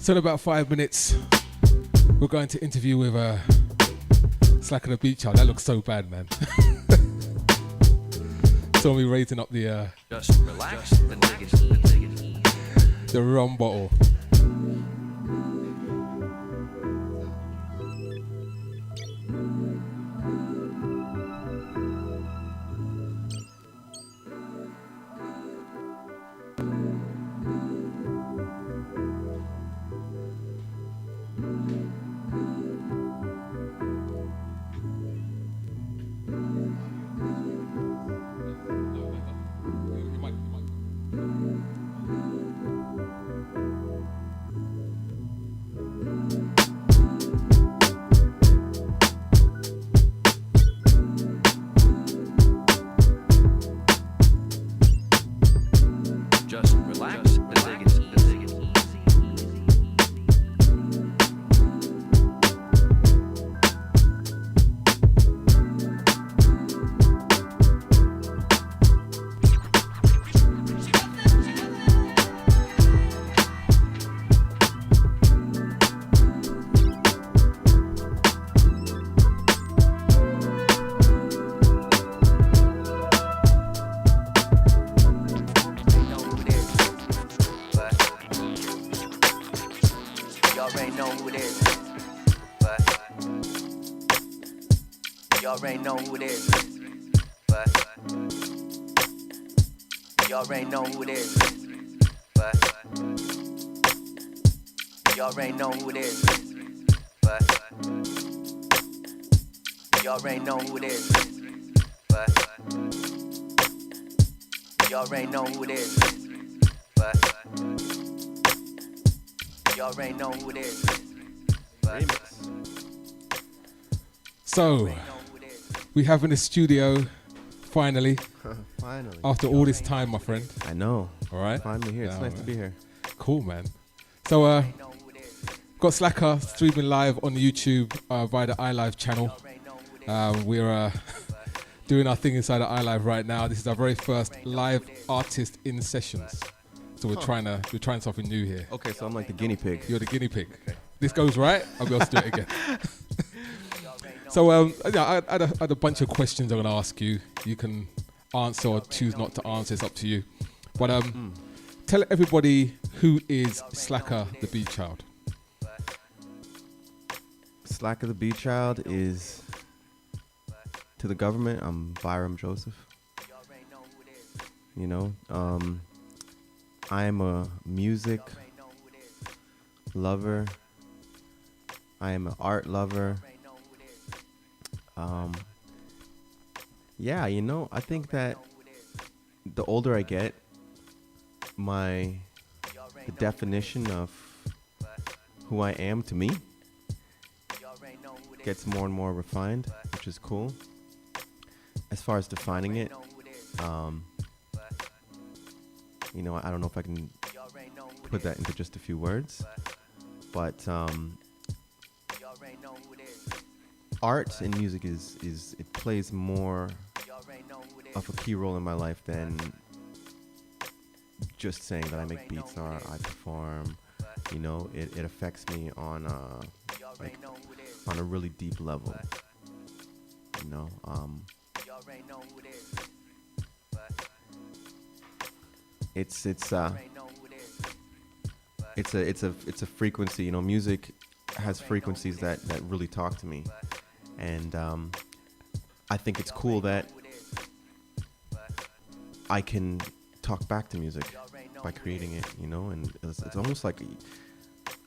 So in about 5 minutes, we're going to interview with Slakah The Beatchild. That looks so bad, man. Saw me raising up the Just relax and take it easy. The rum bottle. Just relax and take it easy. Y'all already know who it is, but y'all already know who it is, but y'all already know who it is, but y'all already know who it is, but y'all already know who it is, but y'all already know who it is, but So, we have in the studio, finally, Finally. after all this time, my friend. I know. All right? Finally here. It's Yeah, nice to man. be here. Cool, man. So, got Slakah streaming live on YouTube via the iLive channel. We're doing our thing inside the iLive right now. This is our very first live artist in sessions. So we're trying something new here. Okay, so I'm like the guinea pig. You're the guinea pig. This goes right, I'll be able to do it again. So I had a bunch of questions I'm going to ask you. You can answer or choose not to answer. It's up to you. But tell everybody who is Slakah The Beatchild. Slakah The Beatchild is, to the government, I'm Byram Joseph. You know, I'm a music lover. I am an art lover. Yeah, you know, I think that the older I get, the definition of who I am to me gets more and more refined, which is cool. As far as defining it, you know, I don't know if I can put that into just a few words, but art and music it plays more of a key role in my life than just saying that I make beats or I perform. You know, it affects me on a really deep level. You know, it's a frequency. You know, music has frequencies that really talk to me, and I think it's cool that I can talk back to music by creating it, you know, and it's almost like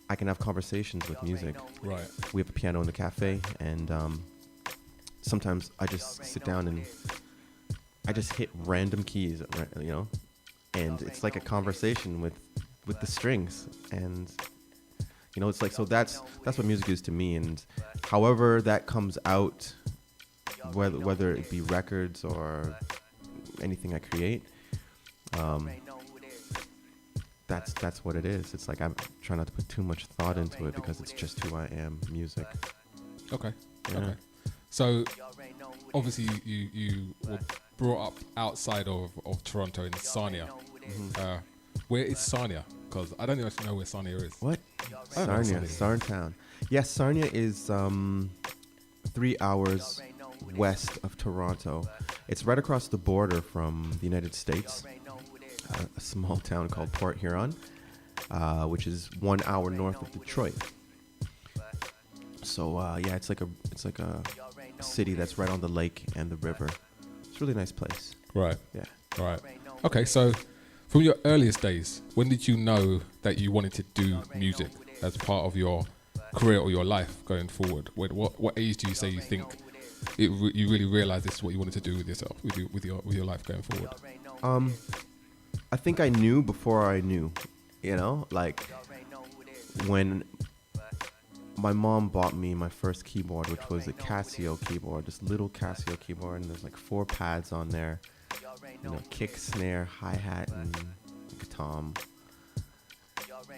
I can have conversations with music. Right. We have a piano in the cafe, and sometimes I just sit down and I just hit random keys, you know, and it's like a conversation with the strings, and you know, it's like, so that's what music is to me, and however that comes out, whether it be records or anything I create, that's what it is. It's like I'm trying not to put too much thought into it because it's just who I am, music. Okay. Yeah. Okay. So obviously you were brought up outside of Toronto in Sarnia. Mm-hmm. Where is Sarnia? Because I don't even actually know where Sarnia is. What? I don't know Sarnia, Sarnia. Sarntown. Yes, Sarnia is 3 hours west of Toronto. It's right across the border from the United States. A small town called Port Huron, which is 1 hour north of Detroit. So yeah, it's like a city that's right on the lake and the river. It's a really nice place. Right. Yeah. Right. Okay, so from your earliest days, when did you know that you wanted to do music as part of your career or your life going forward? What age do you say you think you really realized this is what you wanted to do with yourself, with your life going forward? I think I knew before I knew, you know, like when my mom bought me my first keyboard, which was a Casio keyboard, this little Casio keyboard, and there's like 4 pads on there, you know, kick, snare, hi-hat, and like a tom.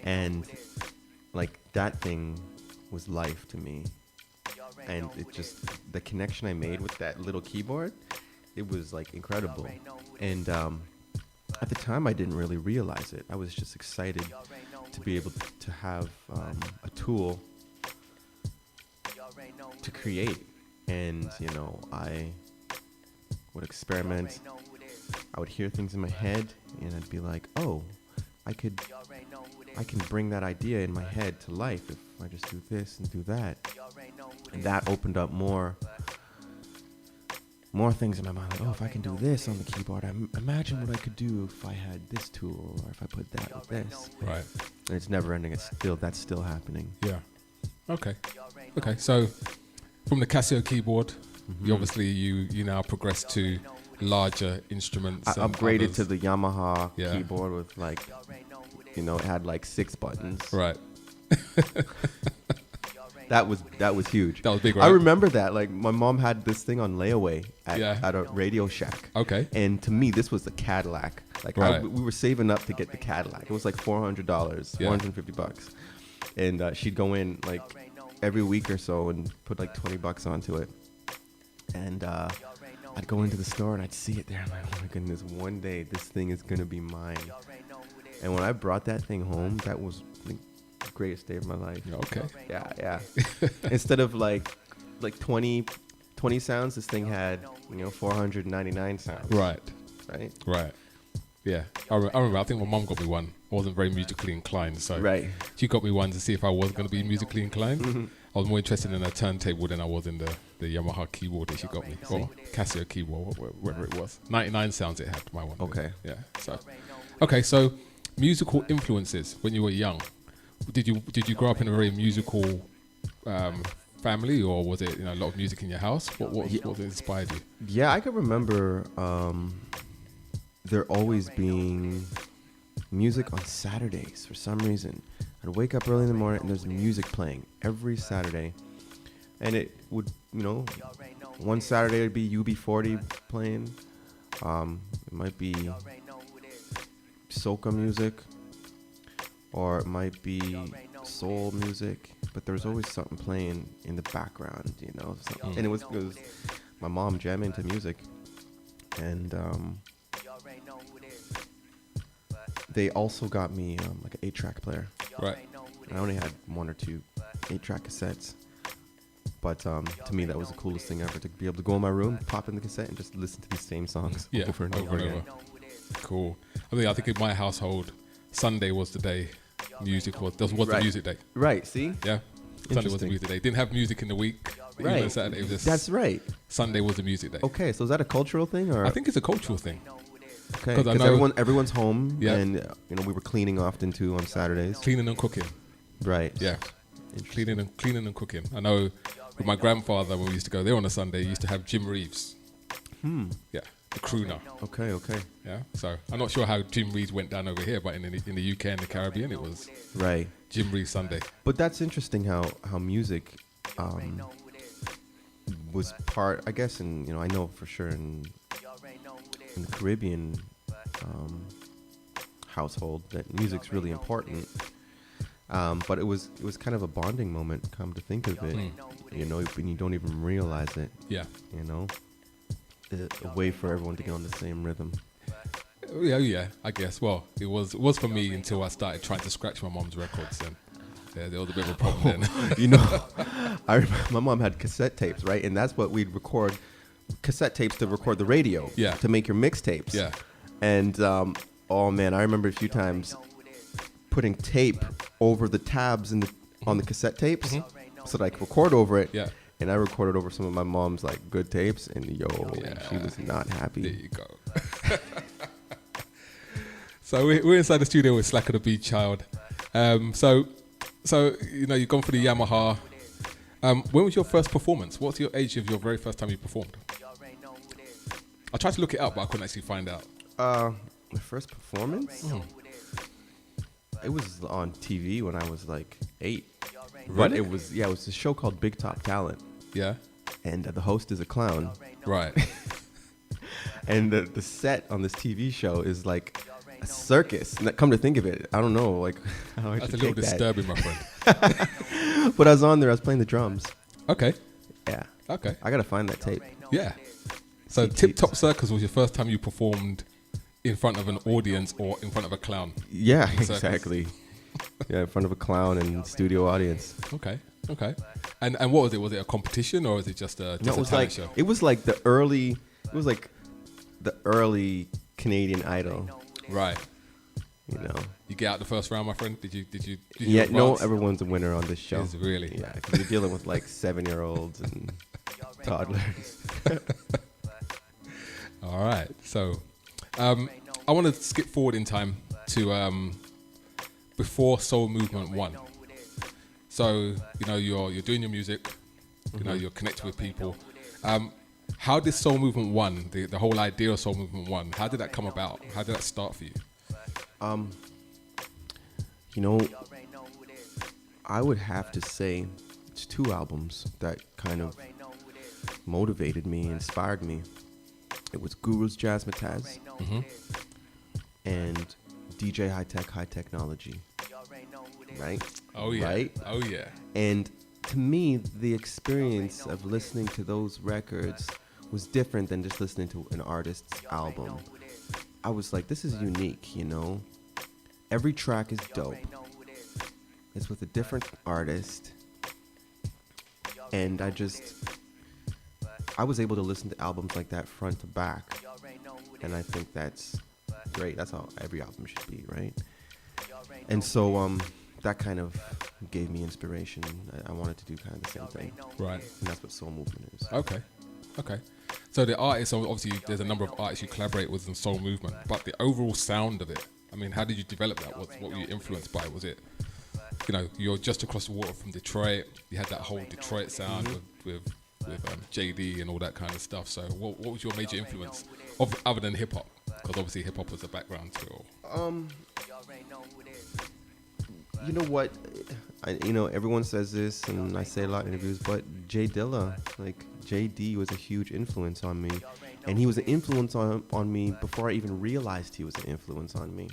And like that thing was life to me. And it just, the connection I made with that little keyboard, it was like incredible. And at the time, I didn't really realize it. I was just excited to be able to have a tool to create. And, you know, I would experiment. I would hear things in my head, and I'd be like, oh, I can bring that idea in my head to life if I just do this and do that. And that opened up more things in my mind. Like, oh, if I can do this on the keyboard, imagine what I could do if I had this tool, or if I put that with this. Right. And it's never ending. That's still happening. Yeah. Okay. So from the Casio keyboard, you obviously you now progressed to larger instruments. I and upgraded others. to the Yamaha Yeah. keyboard with like, you know, it had like 6 buttons. Right. That was huge. That was big, right? I remember that. Like my mom had this thing on layaway at a Radio Shack. Okay. And to me, this was the Cadillac. Like Right. we were saving up to get the Cadillac. It was like $400, Yeah. $450. And she'd go in like every week or so and put like $20 onto it. And I'd go into the store and I'd see it there. I'm like, oh my goodness, one day this thing is gonna be mine. And when I brought that thing home, that was the greatest day of my life. Okay. Yeah. Instead of like 20 sounds, this thing had, you know, 499 sounds. Right. Right. Yeah. I remember. I think my mum got me one. I wasn't very musically inclined, so Right. she got me one to see if I was going to be musically inclined. I was more interested in a turntable than I was in the Yamaha keyboard that she got me, or Casio keyboard, whatever it was. 99 sounds it had, my one. Okay. Yeah. So musical influences when you were young. Did you grow up in a very musical family, or was it, you know, a lot of music in your house? What inspired you? Yeah, I can remember there always being music on Saturdays for some reason. I'd wake up early in the morning and there's music playing every Saturday. And it would, you know, one Saturday it'd be UB40 playing. It might be soca music, or it might be soul music, but there was always something playing in the background, you know. And it was my mom jamming to music, and they also got me like an 8-track player. Right. I only had 1 or 2 8-track cassettes, but to me that was the coolest thing ever, to be able to go in my room, pop in the cassette, and just listen to these same songs over and over again. Cool. I think in my household, Sunday was the day music was the music day. Right. See. Yeah. Sunday was the music day. Didn't have music in the week. Right. Even Saturday was just That's right. Sunday was the music day. Okay, so is that a cultural thing, or? I think it's a cultural thing. Okay, 'Cause I because know- everyone's home, Yeah. and you know we were cleaning often too on Saturdays. Cleaning and cooking. Right. Yeah. Cleaning and cooking. I know with my grandfather, when we used to go there on a Sunday, he used to have Jim Reeves. Yeah. The crooner. Okay. Yeah. So I'm not sure how Jim Reeves went down over here, but in the UK and the Caribbean, it was Right. Jim Reeves Sunday. But that's interesting how music was part, I guess, and you know I know for sure in the Caribbean household that music's really important. But it was kind of a bonding moment, come to think of it. You know, and you don't even realize it. Yeah. You know, a way for everyone to get on the same rhythm. Yeah, I guess. Well, it was for me until I started trying to scratch my mom's records, and there was a bit of a problem then. You know, I remember my mom had cassette tapes, right? And that's what we'd record, cassette tapes to record the radio. Yeah. To make your mixtapes. Yeah. And oh man, I remember a few times putting tape over the tabs on the cassette tapes so that I could record over it. Yeah. And I recorded over some of my mom's like good tapes, and she was not happy. There you go. So we're inside the studio with Slakah The Beatchild. So you know, you've gone for the Yamaha. When was your first performance? What's your age of your very first time you performed? I tried to look it up, but I couldn't actually find out. My first performance? It was on TV when I was like 8. Really? But it was a show called Big Top Talent. Yeah. And the host is a clown. Right. And the set on this TV show is like a circus. And come to think of it, I don't know, like how I That's should a little take that. disturbing, my friend. But I was on there. I was playing the drums. Okay. Yeah. Okay. I gotta find that tape. Yeah. So Tip Top Circus was your first time you performed in front of an audience or in front of a clown? Yeah, Circus. exactly. Yeah, in front of a clown and studio audience. Okay. And what was it? Was it a competition or was it just a No, it was talent like show? it was like the early Canadian Idol. Right. You know. You get out the first round, my friend? Did you Yeah, no, advance? everyone's a winner on this show. Is it really? Yeah, because you're dealing with like 7-year-olds and toddlers. All right. So I want to skip forward in time to before Soul Movement 1. So, you know, you're doing your music, you know, you're connected with people. How did Soul Movement 1, the whole idea of Soul Movement 1, how did that come about? How did that start for you? You know, I would have to say it's 2 albums that kind of motivated me, inspired me. It was Guru's Jazzmatazz and DJ High Tech High Technology. Right? Oh, yeah. Right? Oh, yeah. And to me, the experience of listening to those records was different than just listening to an artist's album. I was like, this is unique, you know? Every track is dope. It's with a different artist. And I was able to listen to albums like that front to back. And I think that's great. That's how every album should be, right? And so that kind of gave me inspiration. I wanted to do kind of the same thing. Right. And that's what Soul Movement is. Okay. So the artists, obviously there's a number of artists you collaborate with in Soul Movement, but the overall sound of it, I mean, how did you develop that? What were you influenced by? Was it, you know, you're just across the water from Detroit, you had that whole Detroit sound with JD and all that kind of stuff. So what was your major influence other than hip hop? Because obviously hip hop was a background to it all. You know what? Everyone says this, and I say a lot in interviews, but Dilla, like JD, was a huge influence on me, and he was an influence on me before I even realized he was an influence on me.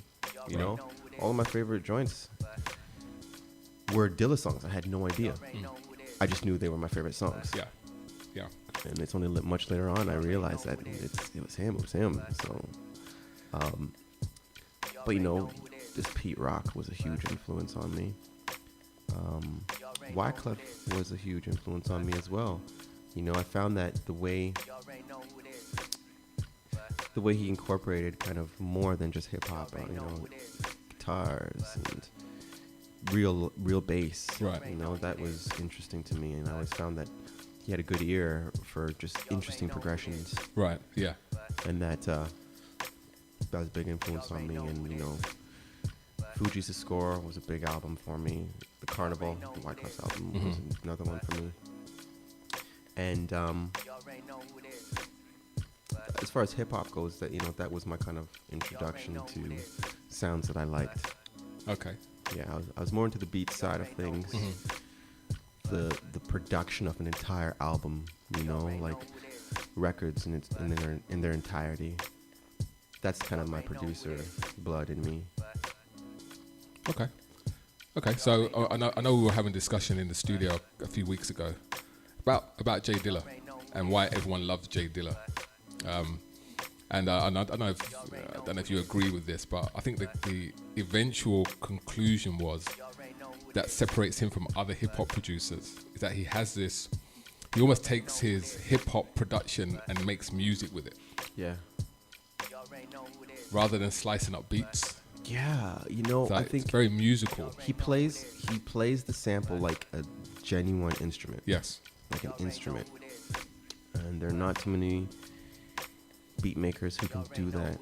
You know, all of my favorite joints were Dilla songs. I had no idea. I just knew they were my favorite songs. Yeah. And it's only much later on I realized that it was him. So, but you know, this Pete Rock was a huge influence on me. Wyclef was a huge influence on me as well. You know, I found that the way he incorporated kind of more than just hip hop, you know, guitars and real bass. Right. You know, that was interesting to me, and I always found that he had a good ear for just interesting progressions. Right. Yeah. And that was a big influence on me. And you know, Fuji's The Score was a big album for me. The Carnival, the Wyclef's album, was another one for me. And as far as hip hop goes, that was my kind of introduction to sounds that I liked. Okay. Yeah, I was more into the beat side of things. The production of an entire album, you know, like records in their entirety. That's kind of my producer blood in me. Okay. So I know we were having a discussion in the studio a few weeks ago about J Dilla and why everyone loves J Dilla. And I don't know if you agree with this, but I think the eventual conclusion was that separates him from other hip hop producers is that he has this. He almost takes his hip hop production and makes music with it, Yeah. rather than slicing up beats. Yeah, you know, So I it's think very musical. he plays the sample like a genuine instrument. Yes. Like an instrument. And there are not too many beat makers who can do that.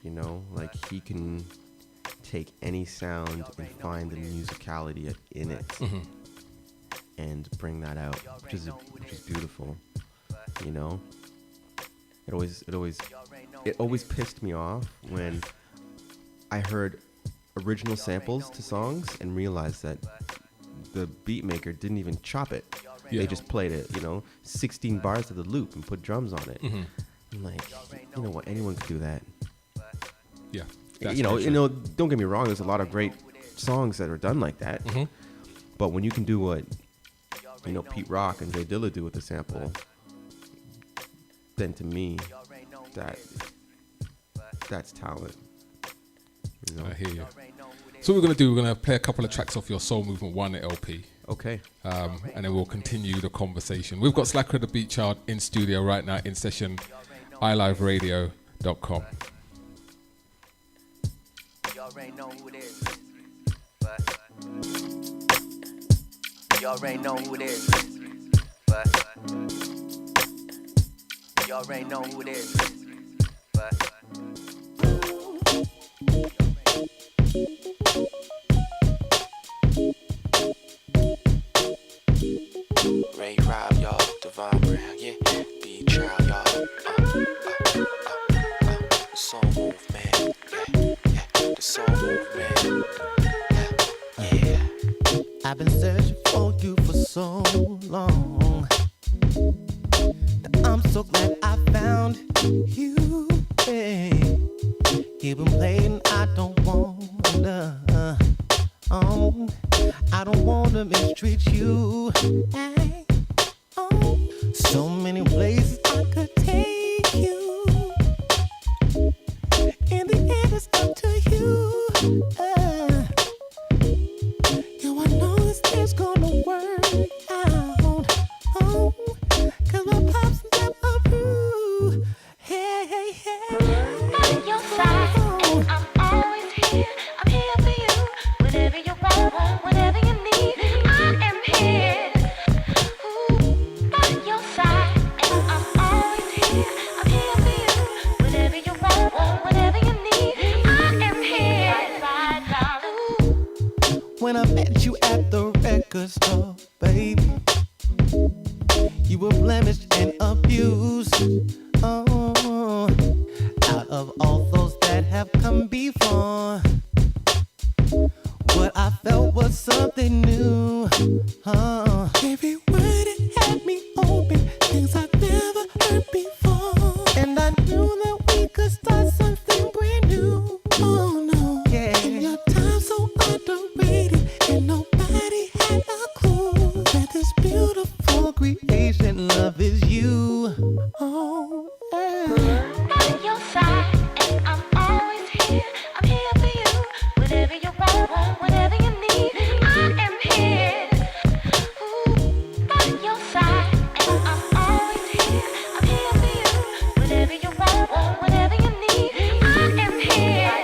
You know, like he can take any sound and find the musicality in it and bring that out, which is beautiful. You know, it always pissed me off when I heard original samples to songs and realized that the beat maker didn't even chop it. Yeah. They just played it, 16 bars of the loop and put drums on it. I'm like, you know what? Anyone could do that. Yeah. Don't get me wrong. There's a lot of great songs that are done like that. But when you can do what, Pete Rock and Jay Dilla do with the sample, then to me, that's talent. I hear you. So what we're going to do, we're going to play a couple of tracks off your Soul Movement 1 LP. Okay. And then we'll continue the conversation. We've got Slakah The Beatchild in studio right now, in session, iLiveRadio.com. You already know who it is. You already know who it is. You already know who it is. Ray Rob, y'all, Devon Brown, yeah, Beatchild, y'all, soul movement, yeah, the soul movement, yeah. I've been searching for you for so long that I'm so glad I found you, babe. You've been playing, I don't wanna, I don't wanna mistreat you. Hey, so many places I could take you. In the end, it's up to you. I know this thing's gonna work out. 'Cause my pops and them approve. Hey, hey, hey. By your side, and I'm always here. I'm here for you. Whatever you want, whatever you need, I am here. Ooh, by your side, and I'm always here. I'm here for you. Whatever you want, whatever you need, I am here. Ooh. When I met you at the record store, baby, you were blemished and abused. Oh, out of all those that have come before, what I felt was something new. Every word it had me open, things I've never heard before, and I knew that we could start something brand new. Oh no, yeah. And your time so underrated, and nobody had a clue that this beautiful creation, love is you. Oh, yeah. By your side, and I'm always here. I'm here for you. Whatever you want, whatever you need, I am here. Ooh, by your side, and I'm always here. I'm here for you. Whatever you want, whatever you need, I am here.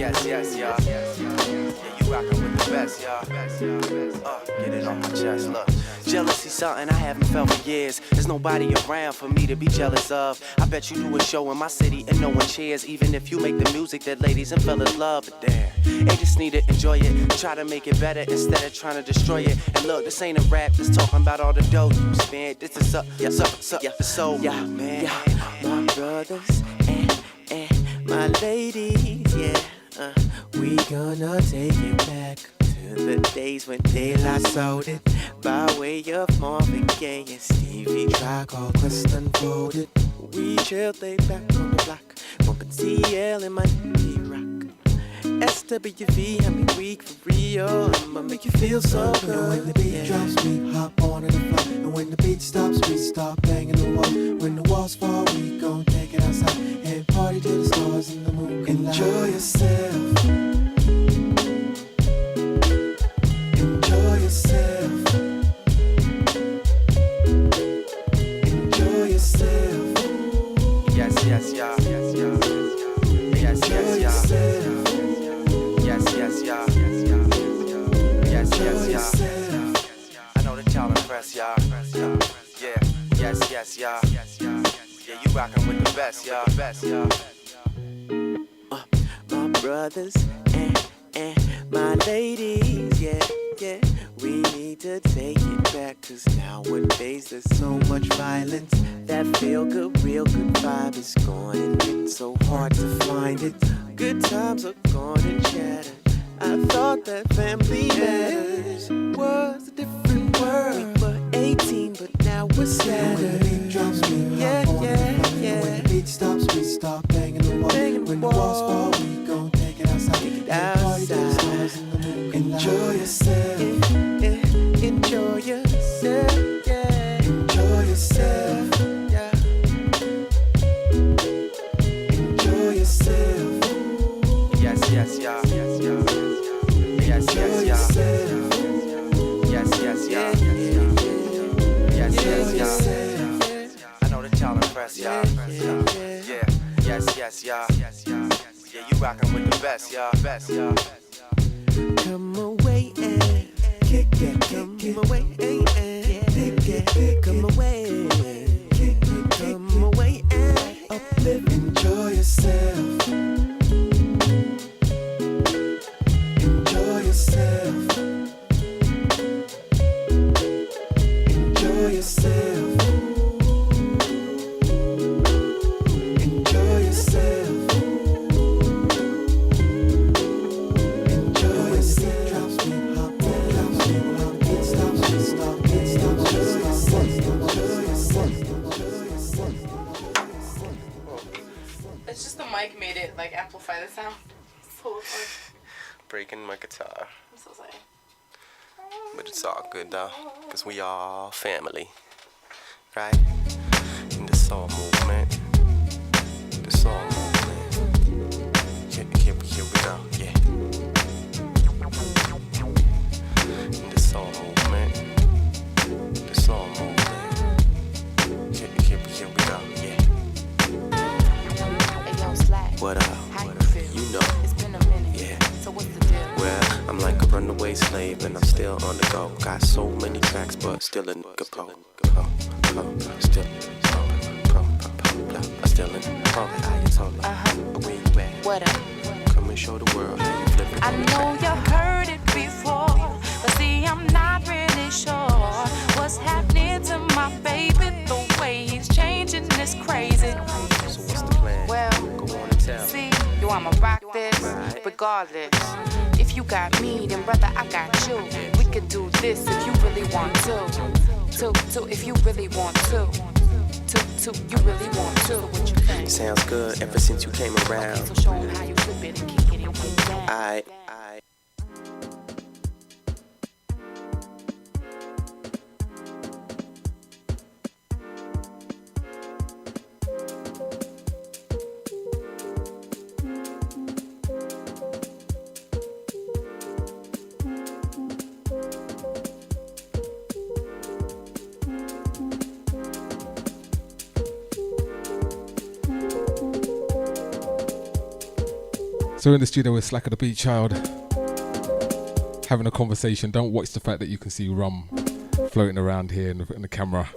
Yes, y'all. Yeah, you rockin' with the best, y'all. Get it off my chest, look. Jealousy something I haven't felt for years. There's nobody around for me to be jealous of. I bet you do a show in my city and no one cheers, even if you make the music that ladies and fellas love. But damn, they just need to enjoy it. Try to make it better instead of trying to destroy it. And look, this ain't a rap, just talking about all the dough you spend. This is the soul, yeah, man. Yeah, my brothers and my ladies, yeah. We gonna take it back to the days when Dilla sold it by way of Marvin Gaye and Stevie Track, all quest unfolded. We chilled, laid back on the block, bumping TL in my rock. SWV, I mean weak for real. I'ma make you feel so good. And when the beat drops, we hop on in the floor. And when the beat stops, we start banging the wall. When the walls fall, we gon' take it outside and party to the stars and the moon. Enjoy yourself. Enjoy yourself. Enjoy yourself. Yes, y'all. Yes, y'all. Yes, y'all. Yes, y'all. I know that y'all impressed, y'all. Yeah, yes, y'all. Yeah, you rockin' with the best, y'all. My brothers and my ladies, yeah. We need to take it back, 'cause nowadays there's so much violence. That feel good, real good vibe is gone, and it's so hard to find it. Good times are gone and shattered. I thought that family matters was a different world. We were 18, but now we're scattered. When the beat drops, we hop on the when the beat stops, we start banging the wall. When the walls fall, we gon' take it outside. Party to the stars and the moon. Enjoy yourself. Enjoy yourself. Yeah. Enjoy yourself. Yeah. Enjoy yourself. Yes, y'all. Yes, I know that y'all impressed, y'all. Yeah, yes, y'all. Yeah, you rockin' with the best, y'all. Come away and kick it. Come away and kick it. Come away. Come away and uplift. Enjoy yourself. Enjoy yourself. Enjoy yourself. Enjoy yourself. Enjoy yourself. Drops me, hop on, drops me, hop. It stops, we stop, it stops, we stop. Enjoy yourself. It's just the mic made it like amplify the sound. So like, breaking my guitar. I'm so sorry. But it's all good though, cause we all family, right? In the soul movement, Here we go, yeah. In the soul movement, Here we go, yeah. Hey yo, Slack. What up? How you feel? You know. It's been a minute. Yeah. So what's the deal? Well, I'm like a runaway slave and I'm still on the go. Got so many tracks, but still in the pro. Still in the pro. Where you at? What up? Come and show the world how you flip it. I know you heard it before, but see, I'm not really sure what's happening to my baby. The way he's changing is crazy. So what's the plan? Well, go on and tell. see, yo, I'ma rock this regardless. If you got me, then brother, I got you. We could do this if you really want to. If you really want to. You really want to. What you think? Sounds good ever since you came around. Okay, so show 'em how you flip it and kick it and get down. I So we're in the studio with Slakah The Beatchild, having a conversation. Don't watch the fact that you can see rum floating around here in the camera.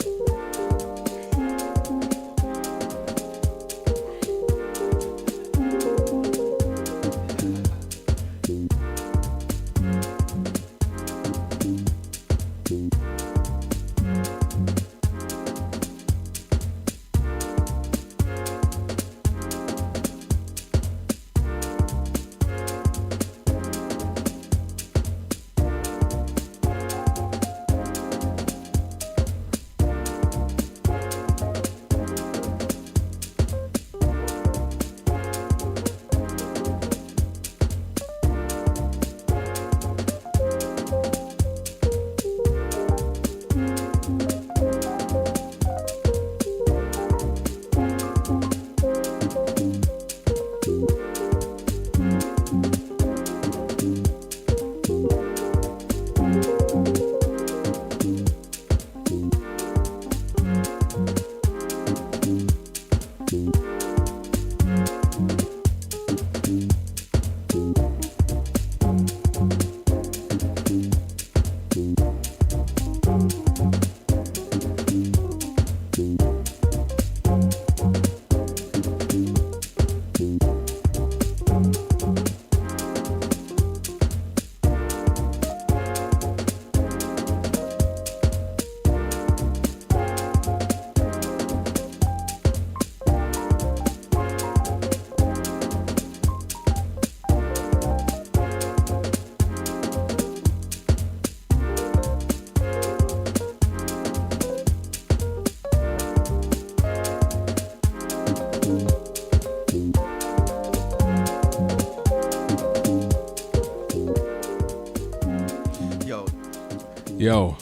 Yo.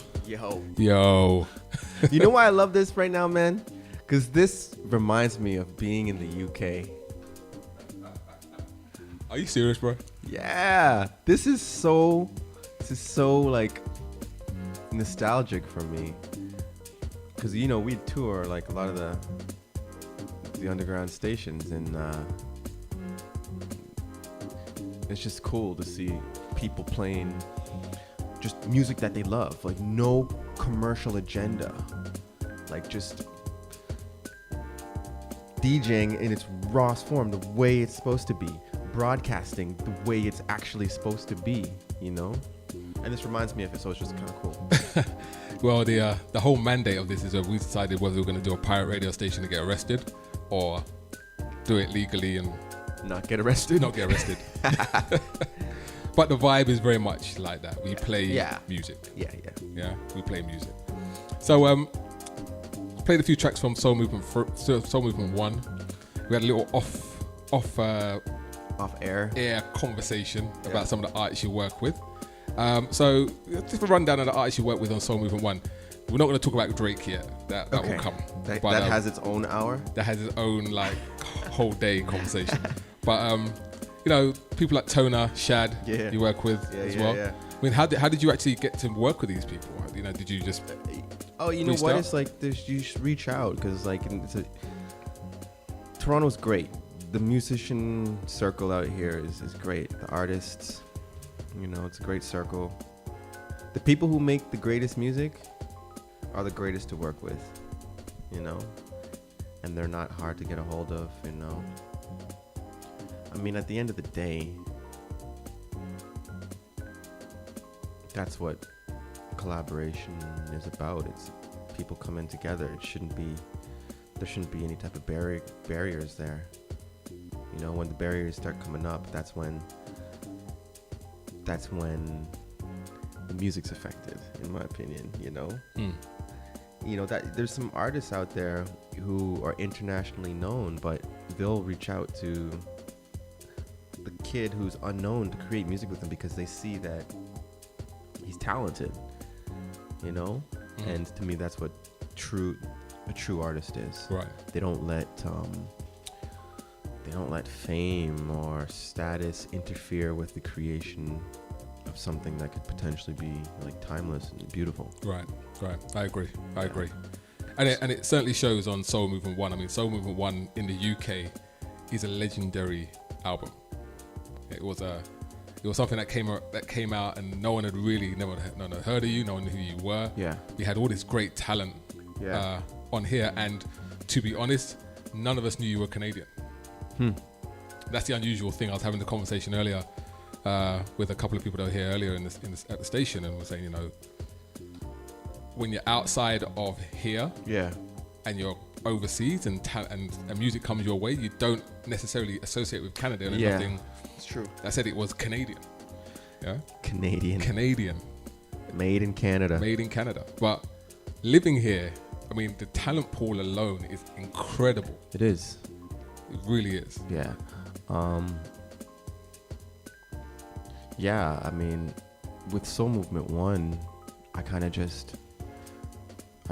Yo. You know why I love this right now, man? Because this reminds me of being in the UK. Are you serious, bro? Yeah. This is so like nostalgic for me. Because, you know, we tour like a lot of the underground stations, and it's just cool to see people playing just music that they love, like no commercial agenda, like just DJing in its rawest form, the way it's supposed to be, broadcasting the way it's actually supposed to be, you know? And this reminds me of it, so it's just kind of cool. Well, the whole mandate of this is that we decided whether we were going to do a pirate radio station to get arrested or do it legally and not get arrested. But the vibe is very much like that. We play music. Yeah, we play music. So played a few tracks from Soul Movement 1. We had a little off air conversation about some of the artists you work with. So just a rundown of the artists you work with on Soul Movement 1. We're not going to talk about Drake yet. That will come. That has its own hour. That has its own like whole day conversation. But you know, people like Tona, Shad, you work with as well. Yeah. I mean, how did you actually get to work with these people? You know, did you just? Oh, you know what? It's like you should reach out, because like Toronto's great. The musician circle out here is great. The artists, you know, it's a great circle. The people who make the greatest music are the greatest to work with, you know, and they're not hard to get a hold of, you know. I mean, at the end of the day, that's what collaboration is about. It's people coming together. There shouldn't be any type of barriers there. You know, when the barriers start coming up, that's when the music's affected, in my opinion, you know. You know, that there's some artists out there who are internationally known, but they'll reach out to the kid who's unknown to create music with them because they see that he's talented, you know. And to me, that's what a true artist is. Right. They don't let fame or status interfere with the creation of something that could potentially be like timeless and beautiful. Right. I agree. And it certainly shows on Soul Movement 1. I mean, Soul Movement 1 in the UK is a legendary album. It was something that came out, and no one had really never heard of you. No one knew who you were. Yeah. We had all this great talent on here, and to be honest, none of us knew you were Canadian. That's the unusual thing. I was having the conversation earlier with a couple of people that were here earlier at the station, and we're saying, you know, when you're outside of here, and you're overseas, and music comes your way, you don't necessarily associate with Canada. And nothing. It's true. I said it was Canadian. Yeah. Canadian. Made in Canada. But living here, I mean, the talent pool alone is incredible. It is. It really is. Yeah. Yeah, I mean, with Soul Movement 1, I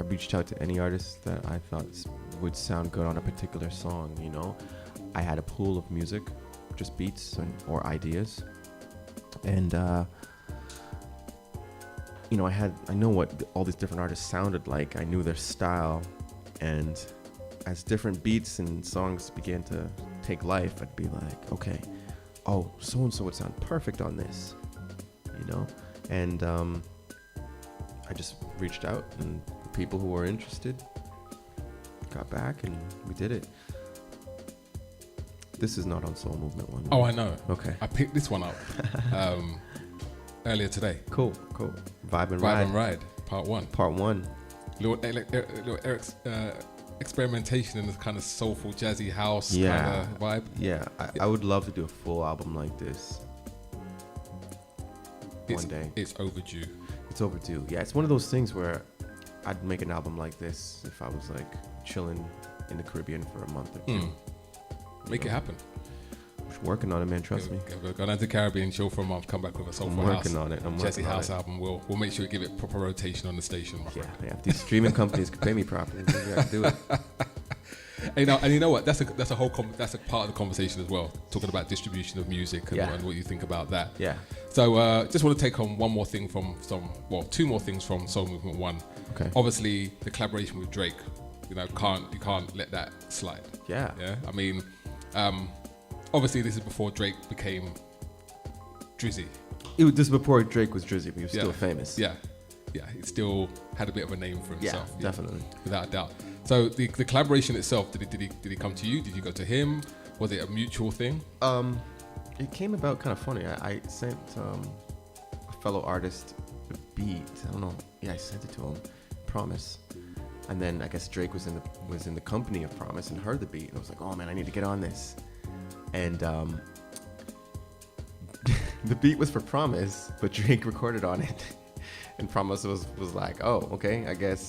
reached out to any artist that I thought would sound good on a particular song, you know. I had a pool of music, just beats or ideas. And, you know, I know what all these different artists sounded like. I knew their style. And as different beats and songs began to take life, I'd be like, okay, oh, so-and-so would sound perfect on this, you know? And I just reached out, and the people who were interested got back, and we did it. This is not on Soul Movement 1. Oh, I know. Okay. I picked this one up earlier today. Cool. Vibe and Ride, Part 1. Little Eric's experimentation in this kind of soulful, jazzy house kind of vibe. Yeah, I would love to do a full album like this one day. It's overdue. Yeah, it's one of those things where I'd make an album like this if I was like chilling in the Caribbean for a month or two. Make it happen. I'm working on it, man. Trust me. Go down to the Caribbean, chill for a month, come back with a soulful house. I'm working on it. Jazzy house album. We'll make sure we give it proper rotation on the station. Yeah. If these streaming companies could pay me properly, maybe I could do it. And you know what? That's a part of the conversation as well. Talking about distribution of music and what you think about that. Yeah. So just want to take on one more thing two more things from Soul Movement 1. Okay. Obviously, the collaboration with Drake. You know, you can't let that slide. Yeah. Yeah. I mean, obviously this is before Drake became Drizzy. This is before Drake was Drizzy, but he was still famous. Yeah. Yeah. He still had a bit of a name for himself. Yeah, definitely. Without a doubt. So the collaboration itself, did he come to you? Did you go to him? Was it a mutual thing? It came about kind of funny. I sent a fellow artist a beat. I don't know. Yeah, I sent it to him. Promise. And then I guess Drake was in the company of Promise and heard the beat, and I was like, oh man, I need to get on this. And the beat was for Promise, but Drake recorded on it, and Promise was like, oh, okay, I guess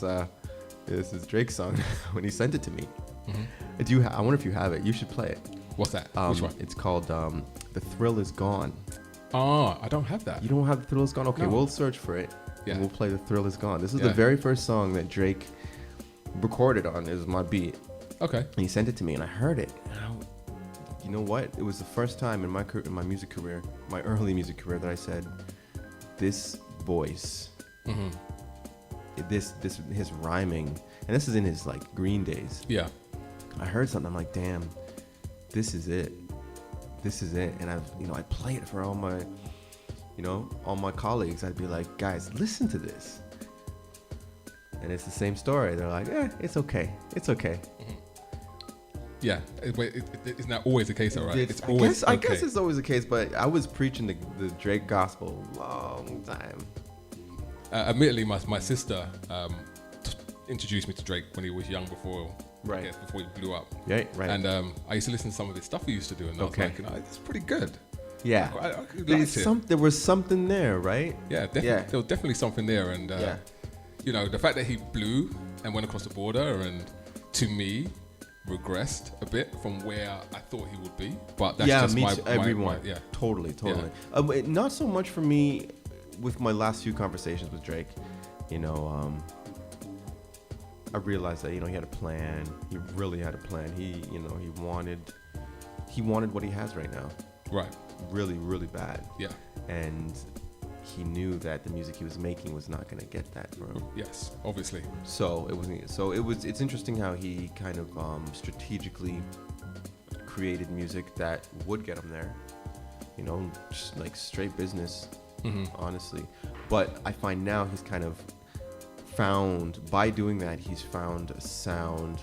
this is Drake's song when he sent it to me. Mm-hmm. I wonder if you have it. You should play it. What's that? Which one? It's called The Thrill Is Gone. Oh, I don't have that. You don't have The Thrill Is Gone? Okay, no. We'll search for it. Yeah. And we'll play The Thrill Is Gone. This is the very first song that Drake recorded on. Is my beat. Okay. And he sent it to me, and I heard it. And you know what? It was the first time in my music career, my early music career, that I said, this voice, his rhyming, and this is in his like Green days. Yeah. I heard something. I'm like, damn, this is it. And I'd play it for all my colleagues. I'd be like, guys, listen to this. And it's the same story. They're like, it's okay. Mm-hmm. Yeah, it's not always the case, though, right? It's always I guess it's always the case, but I was preaching the Drake gospel a long time. Admittedly, my sister introduced me to Drake when he was young, before he blew up. Yeah, right. And I used to listen to some of the stuff he used to do, and I was like, it's pretty good. Yeah, there was something there, right? Yeah, definitely. Yeah. There was definitely something there, and the fact that he blew and went across the border, and to me, regressed a bit from where I thought he would be. But that's just my everyone. Yeah, totally. Yeah. Not so much for me with my last few conversations with Drake. I realized that he had a plan. He really had a plan. He wanted what he has right now. Right. Really, really bad. Yeah. And he knew that the music he was making was not going to get that for him. Yes, obviously. So it's interesting how he kind of strategically created music that would get him there, you know, just like straight business, honestly. But I find now he's kind of found, by doing that, he's found a sound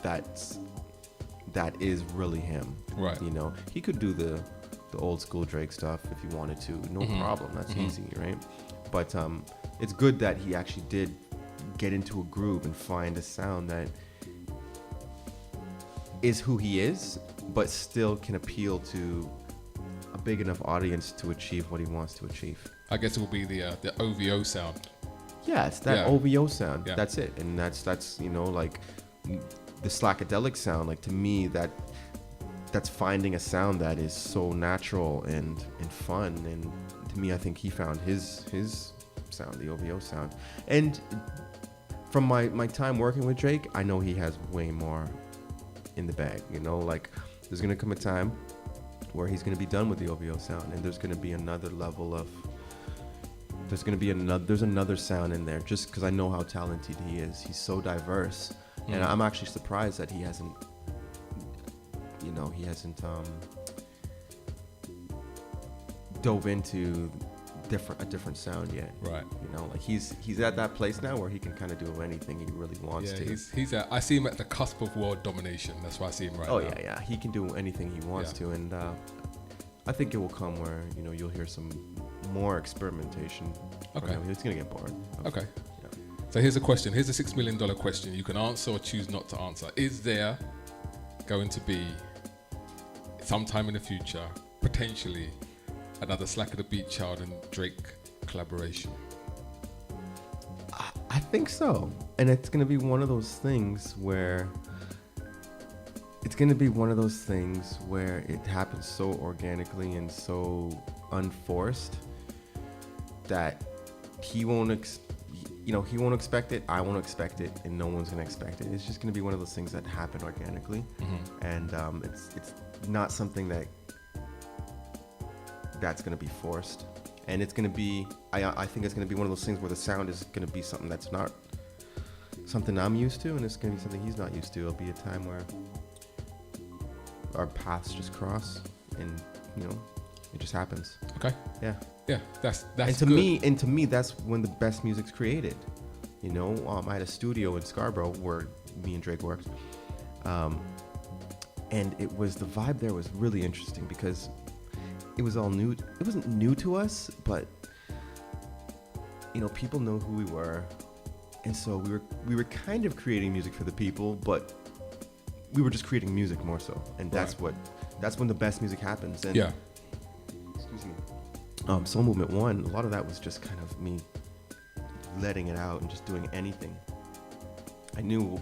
that is really him. Right. You know, he could do the old school Drake stuff if he wanted to, no problem. That's easy, right? But it's good that he actually did get into a groove and find a sound that is who he is, but still can appeal to a big enough audience to achieve what he wants to achieve. I guess it will be the OVO sound. Yeah, it's that OVO sound. Yeah. That's it. And that's you know, like the Slackadelic sound, like to me that's finding a sound that is so natural and fun. And to me, I think he found his sound, the OVO sound. And from my time working with Drake, I know he has way more in the bag, you know, like there's gonna come a time where he's gonna be done with the OVO sound, and there's gonna be another level of there's another sound in there, just because I know how talented he is. He's so diverse, and I'm actually surprised that he hasn't dove into a different sound yet. Right. You know, like he's at that place now where he can kind of do anything he really wants to. I see him at the cusp of world domination. That's why I see him right now. Oh yeah, he can do anything he wants to, and I think it will come where, you know, you'll hear some more experimentation. Okay. It's gonna get bored. Okay. Yeah. So here's a question. Here's a $6 million question. You can answer or choose not to answer. Is there going to be sometime in the future, potentially, another Slakah The Beatchild and Drake collaboration? I think so, and it's gonna be one of those things where it happens so organically and so unforced that he won't expect it, I won't expect it, and no one's gonna expect it. It's just gonna be one of those things that happen organically, and it's not something that's gonna be forced, and it's gonna be. I think it's gonna be one of those things where the sound is gonna be something that's not something I'm used to, and it's gonna be something he's not used to. It'll be a time where our paths just cross, and you know, it just happens. Okay. Yeah. Yeah, that's and to good. me, that's when the best music's created. You know, I had a studio in Scarborough where me and Drake worked, and it was the vibe there was really interesting because it was all new. It wasn't new to us, but you know, people know who we were, and so we were kind of creating music for the people, but we were just creating music more so, and that's when the best music happens. And excuse me. Soul Movement 1, a lot of that was just kind of me letting it out and just doing anything. I knew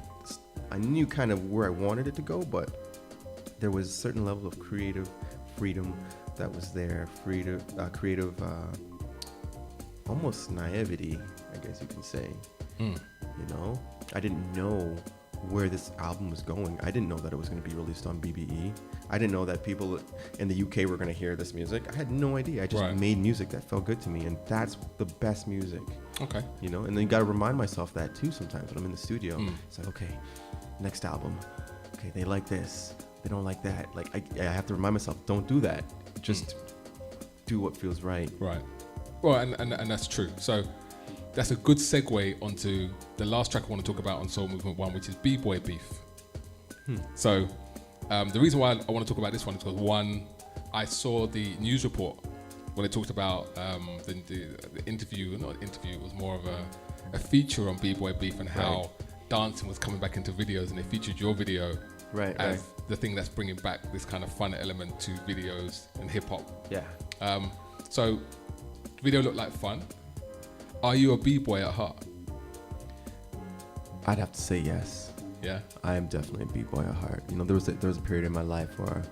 kind of where I wanted it to go, but there was a certain level of creative freedom that was there, creative, almost naivety, I guess you can say. You know, I didn't know where this album was going. I didn't know that it was going to be released on BBE. I didn't know that people in the UK were going to hear this music. I had no idea. I just made music that felt good to me, and that's the best music. Okay. You know, and then you got to remind myself that too sometimes when I'm in the studio. It's like, okay, next album. Okay, they like this. They don't like that. Like, I have to remind myself, don't do that. Just do what feels right. Right. Well, and that's true. So that's a good segue onto the last track I want to talk about on Soul Movement 1, which is B-Boy Beef. So the reason why I want to talk about this one is because, one, I saw the news report when it talked about the interview. Not an interview, it was more of a feature on B-Boy Beef and how dancing was coming back into videos, and they featured your video as the thing that's bringing back this kind of fun element to videos and hip-hop. Yeah. So the video looked like fun. Are you a b-boy at heart? I'd have to say yes. Yeah? I am definitely a b-boy at heart. You know, there was a period in my life where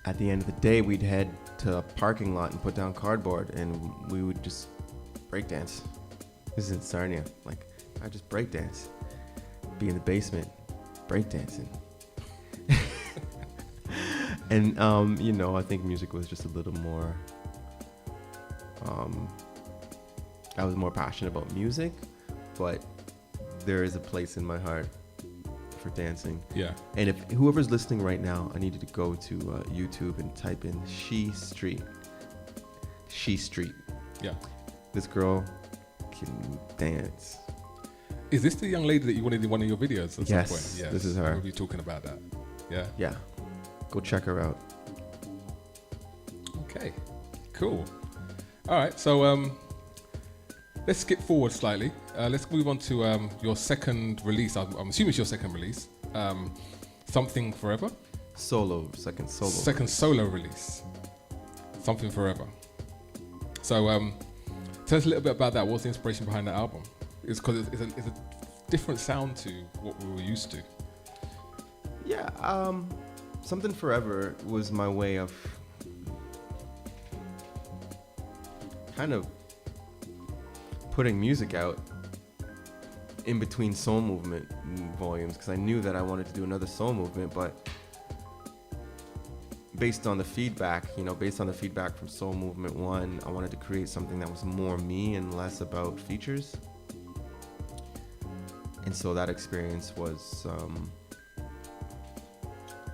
at the end of the day, we'd head to a parking lot and put down cardboard, and we would just breakdance. This is in Sarnia. Like, I just breakdance. Be in the basement, breakdancing. And, you know, I think music was just a little more... I was more passionate about music, but there is a place in my heart for dancing. Yeah. And if whoever's listening right now, I need you to go to YouTube and type in She Street. She Street. Yeah. This girl can dance. Is this the young lady that you wanted in one of your videos at Yes, some point? Yes, this is her. We'll be talking about that. Yeah. Yeah. Go check her out. Okay. Cool. All right. So let's skip forward slightly. Let's move on to your second release. I'm assuming it's your second release. Something Forever. Second solo. Second solo release. Something Forever. So tell us a little bit about that. What's the inspiration behind that album? It's because it's a different sound to what we were used to. Yeah, Something Forever was my way of kind of putting music out in between Soul Movement volumes, because I knew that I wanted to do another Soul Movement, but based on the feedback from Soul Movement 1, I wanted to create something that was more me and less about features. And so that experience was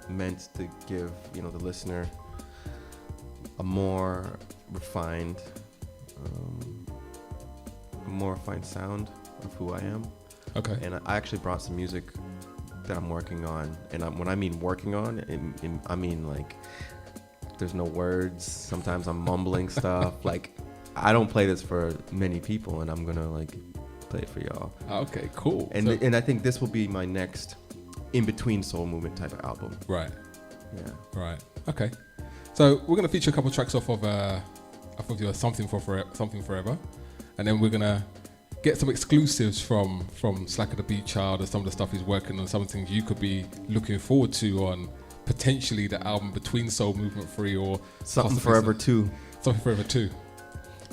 meant to give, the listener a more refined sound of who I am. Okay. And I actually brought some music that I'm working on. And when I mean working on, I mean like there's no words. Sometimes I'm mumbling stuff. Like I don't play this for many people, and I'm gonna like play it for y'all. Okay, cool. And I think this will be my next in between Soul Movement type of album. Right. Yeah. Right. Okay. So we're gonna feature a couple of tracks off of your Something Forever, and then we're gonna get some exclusives from Slakah The Beatchild and some of the stuff he's working on, some of the things you could be looking forward to on potentially the album between Soul Movement 3 or Something Forever 2. Something Forever 2.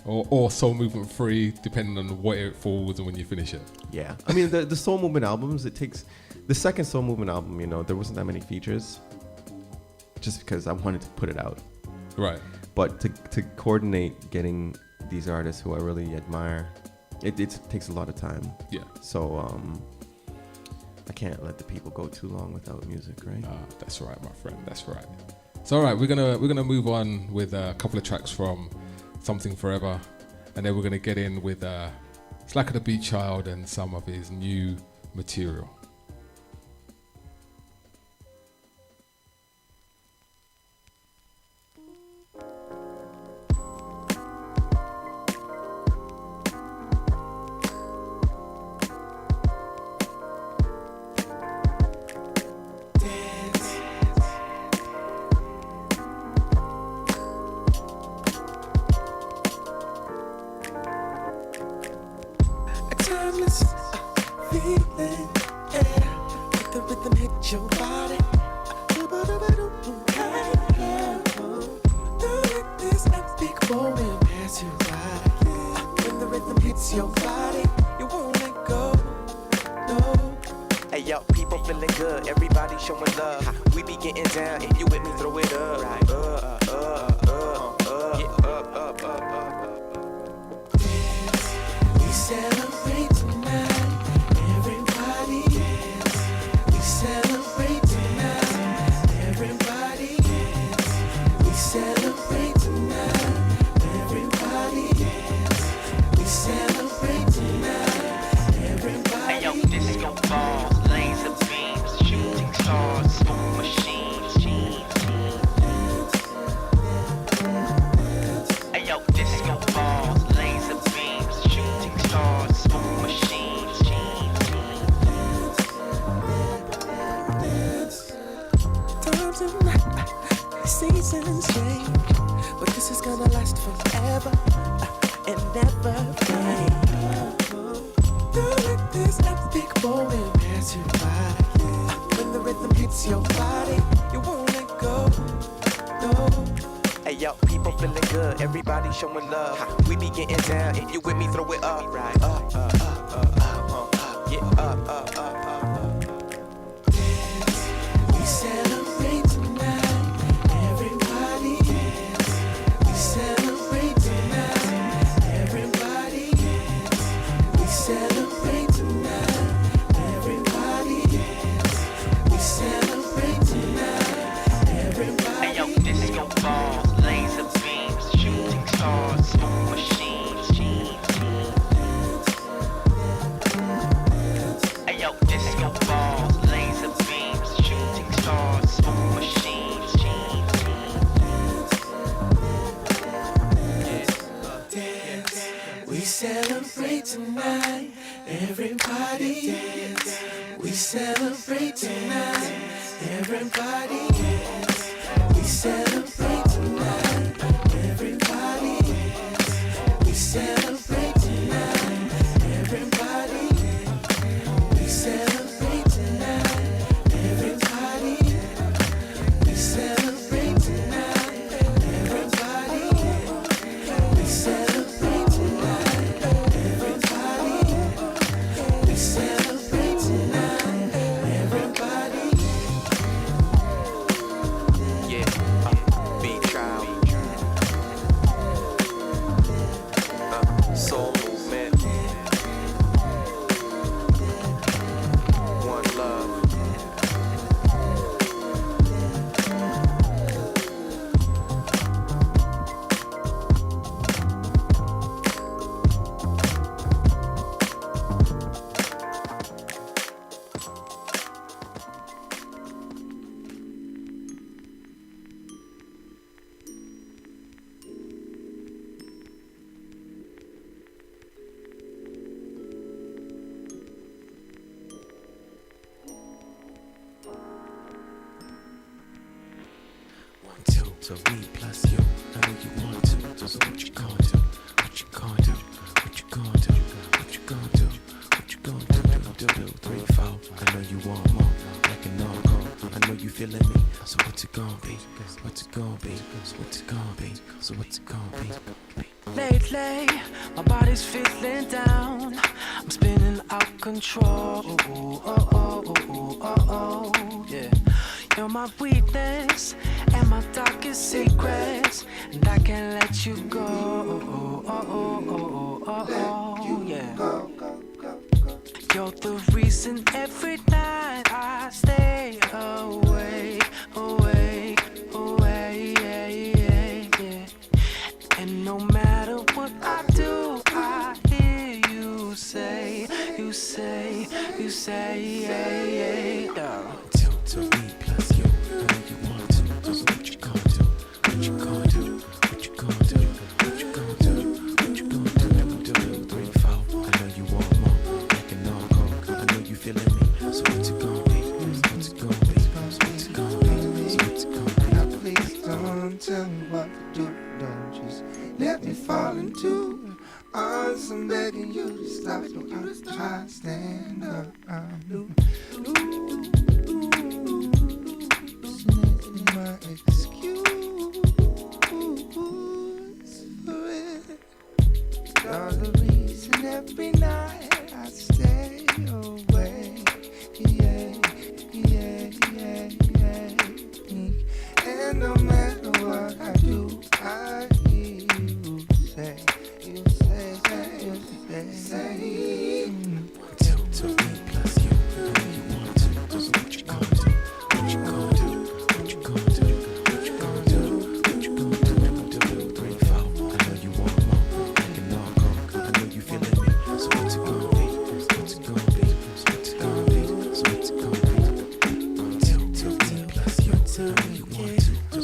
Or Soul Movement 3, depending on where it falls and when you finish it. Yeah. I mean, the Soul Movement albums, the second Soul Movement album, there wasn't that many features just because I wanted to put it out. Right. But to coordinate getting these artists who I really admire, it takes a lot of time. Yeah. So I can't let the people go too long without music, right? That's right, my friend. That's right. So all right, we're gonna move on with a couple of tracks from Something Forever, and then we're gonna get in with Slakah The Beatchild and some of his new material. Timeless feeling, yeah. Let the rhythm hit your body. Don't let this epic moment pass you by. When the rhythm hits your body, you won't let go. No. Hey yo, people feeling good, everybody showing love. We be getting down, if you with me, throw it up. Right. We celebrate tonight, everybody dance. We celebrate tonight, everybody dance. We celebrate tonight, everybody dance. We celebrate tonight, everybody. Hey yo, disco balls, laser beams, shooting stars, smoke machines, Hey yo, disco balls, laser beams, shooting stars, smoke machines, Times and seasons change, but this is gonna last forever and never fade. Don't let this epic moment pass you by. When the rhythm hits your body, you won't let go. No. Hey yo, people feeling good, everybody showing love. We be getting down, if you with me, throw it up. Right. We celebrate tonight, everybody dance. We celebrate tonight, everybody dance. We celebrate tonight, everybody dance. Everybody dance. We celebrate tonight. Everybody dance. We celebrate tonight. Everybody dance. We celebrate tonight. Everybody dance. We celebrate tonight. Everybody dance. We celebrate tonight. Everybody dance. We celebrate tonight. Everybody dance. We celebrate tonight. Everybody. Yeah, Beatchild. Soul movement. One love. One, two, so me plus you. I know you want to. So what you gonna do? What you gonna do? What you gonna do? What you gonna do? What you gonna do? Do 3, 4. I know you want more, like an encore. I know you feeling me. So what's it gonna be? What's it gonna be? What's it gonna be? So what's it gonna be? Lately, my body's feeling down. I'm spinning out control. Yeah. You're my weakness and my darkest secrets, and I can't let you go. Yeah. You're the reason every night I stay awake. Yeah. And no matter what I do, I hear you say, yeah. To me plus you. I know you want to. So what you gonna do? What you gonna do? What you gonna do? What you gonna do? What you gonna do? 3, 4. I know you want more, like an encore. I know you feeling me. So what's it gonna be? What's it gonna be? What's it gonna be? So what's it gonna be? Now please don't tell me what to do. Don't just let me fall into arms. I'm begging you to stop. Don't you try to stand up. My excuse for it. You're the reason every night I stay away. Yeah. And no matter what I do, I hear you say. To me plus you. I know you want to. So what you gonna do? What you gonna do? What you gonna do? What you gonna do? What you gonna do? 3, 4. I know you want more, like an encore. I know you feeling me. So what's it gonna be? What's it gonna be? What's it gonna be? So what's it gonna be? To me plus you. I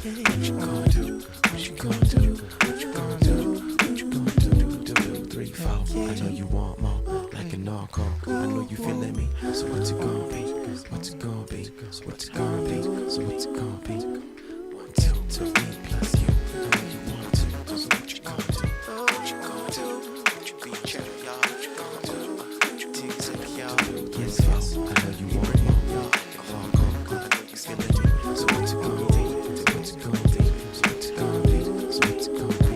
know you want to. So what you gonna do? What you gonna do? What you gonna do? What you gonna do? What you gonna do? 3, 4. I know you want more, like an encore. I know you feeling me. So what's it gonna be? What's it gonna be? What's it gonna be? So what's it gonna be? 1, 2, to me plus you. I know you want to. So what you gonna do? What you gonna do? What you gonna do? What you gonna do? What you gonna do? Y'all? Yes. I know you want more, hardcore. I know you feeling me. So what's it gonna be? What's it gonna be? What's it gonna be? So what's it gonna be?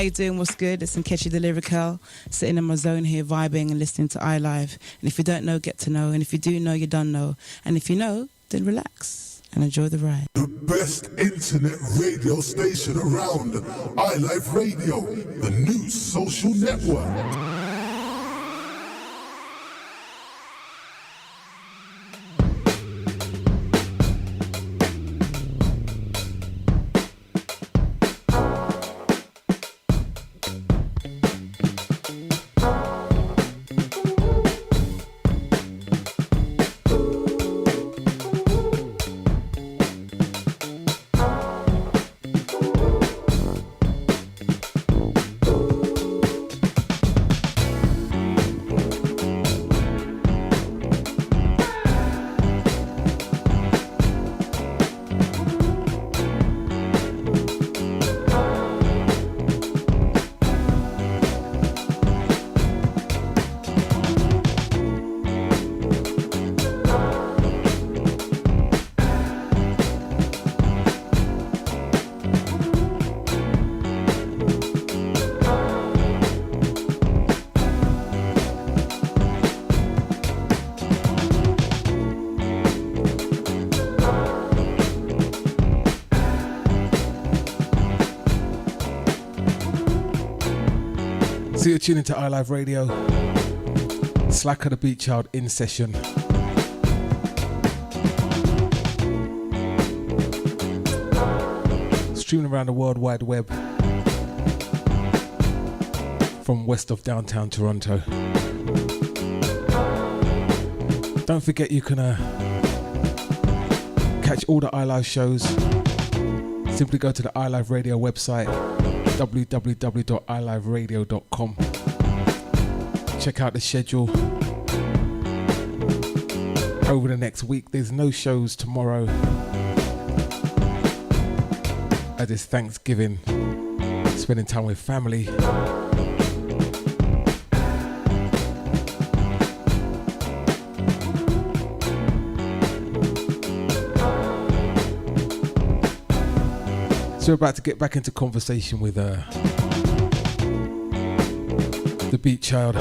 you doing? What's good? It's Nkechi the Lyrical, sitting in my zone here, vibing and listening to iLive. And if you don't know, get to know. And if you do know, you don't know. And if you know, then relax and enjoy the ride. The best internet radio station around, iLive Radio, the new social network. So you're tuning to iLive Radio. Slakah The Beatchild in session. Streaming around the World Wide Web from west of downtown Toronto. Don't forget you can catch all the iLive shows. Simply go to the iLive Radio website, www.iliveradio.com. Check out the schedule. Over the next week, there's no shows tomorrow, as it's Thanksgiving, spending time with family. So we're about to get back into conversation with the Beatchild.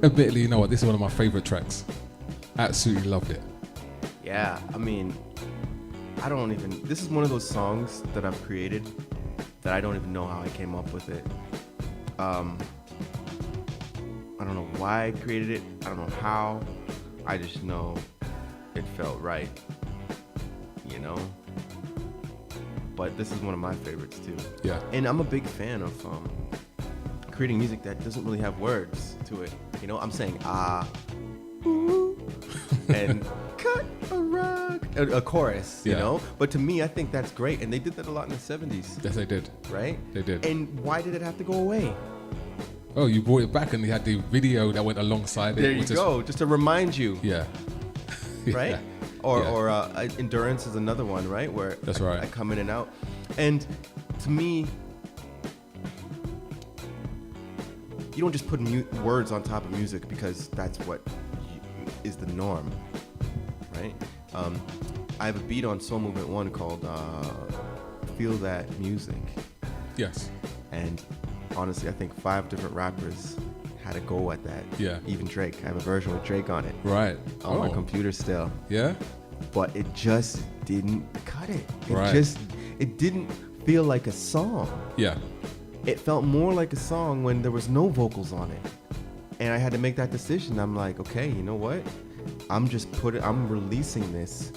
Admittedly, you know what? This is one of my favorite tracks. Absolutely loved it. Yeah, I mean, this is one of those songs that I've created that I don't even know how I came up with it. I don't know why I created it. I don't know how. I just know it felt right, you know? But this is one of my favorites too. Yeah. And I'm a big fan of creating music that doesn't really have words to it. You know, I'm saying ooh, and cut a rug, a chorus, you know? But to me, I think that's great. And they did that a lot in the 70s. Yes, they did. Right? They did. And why did it have to go away? Oh, you brought it back and they had the video that went alongside it. There you go, just to remind you. Yeah. Right? Yeah. Or Endurance is another one, right? Where that's right. I come in and out. And to me, you don't just put words on top of music because that's what is the norm, right? I have a beat on Soul Movement 1 called Feel That Music. Yes. And honestly, I think 5 different rappers had a go at that. Yeah. Even Drake. I have a version with Drake on it. Right. On my computer still. Yeah? But it just didn't cut it. Right. It didn't feel like a song. Yeah. It felt more like a song when there was no vocals on it. And I had to make that decision. I'm like, okay, you know what? I'm releasing this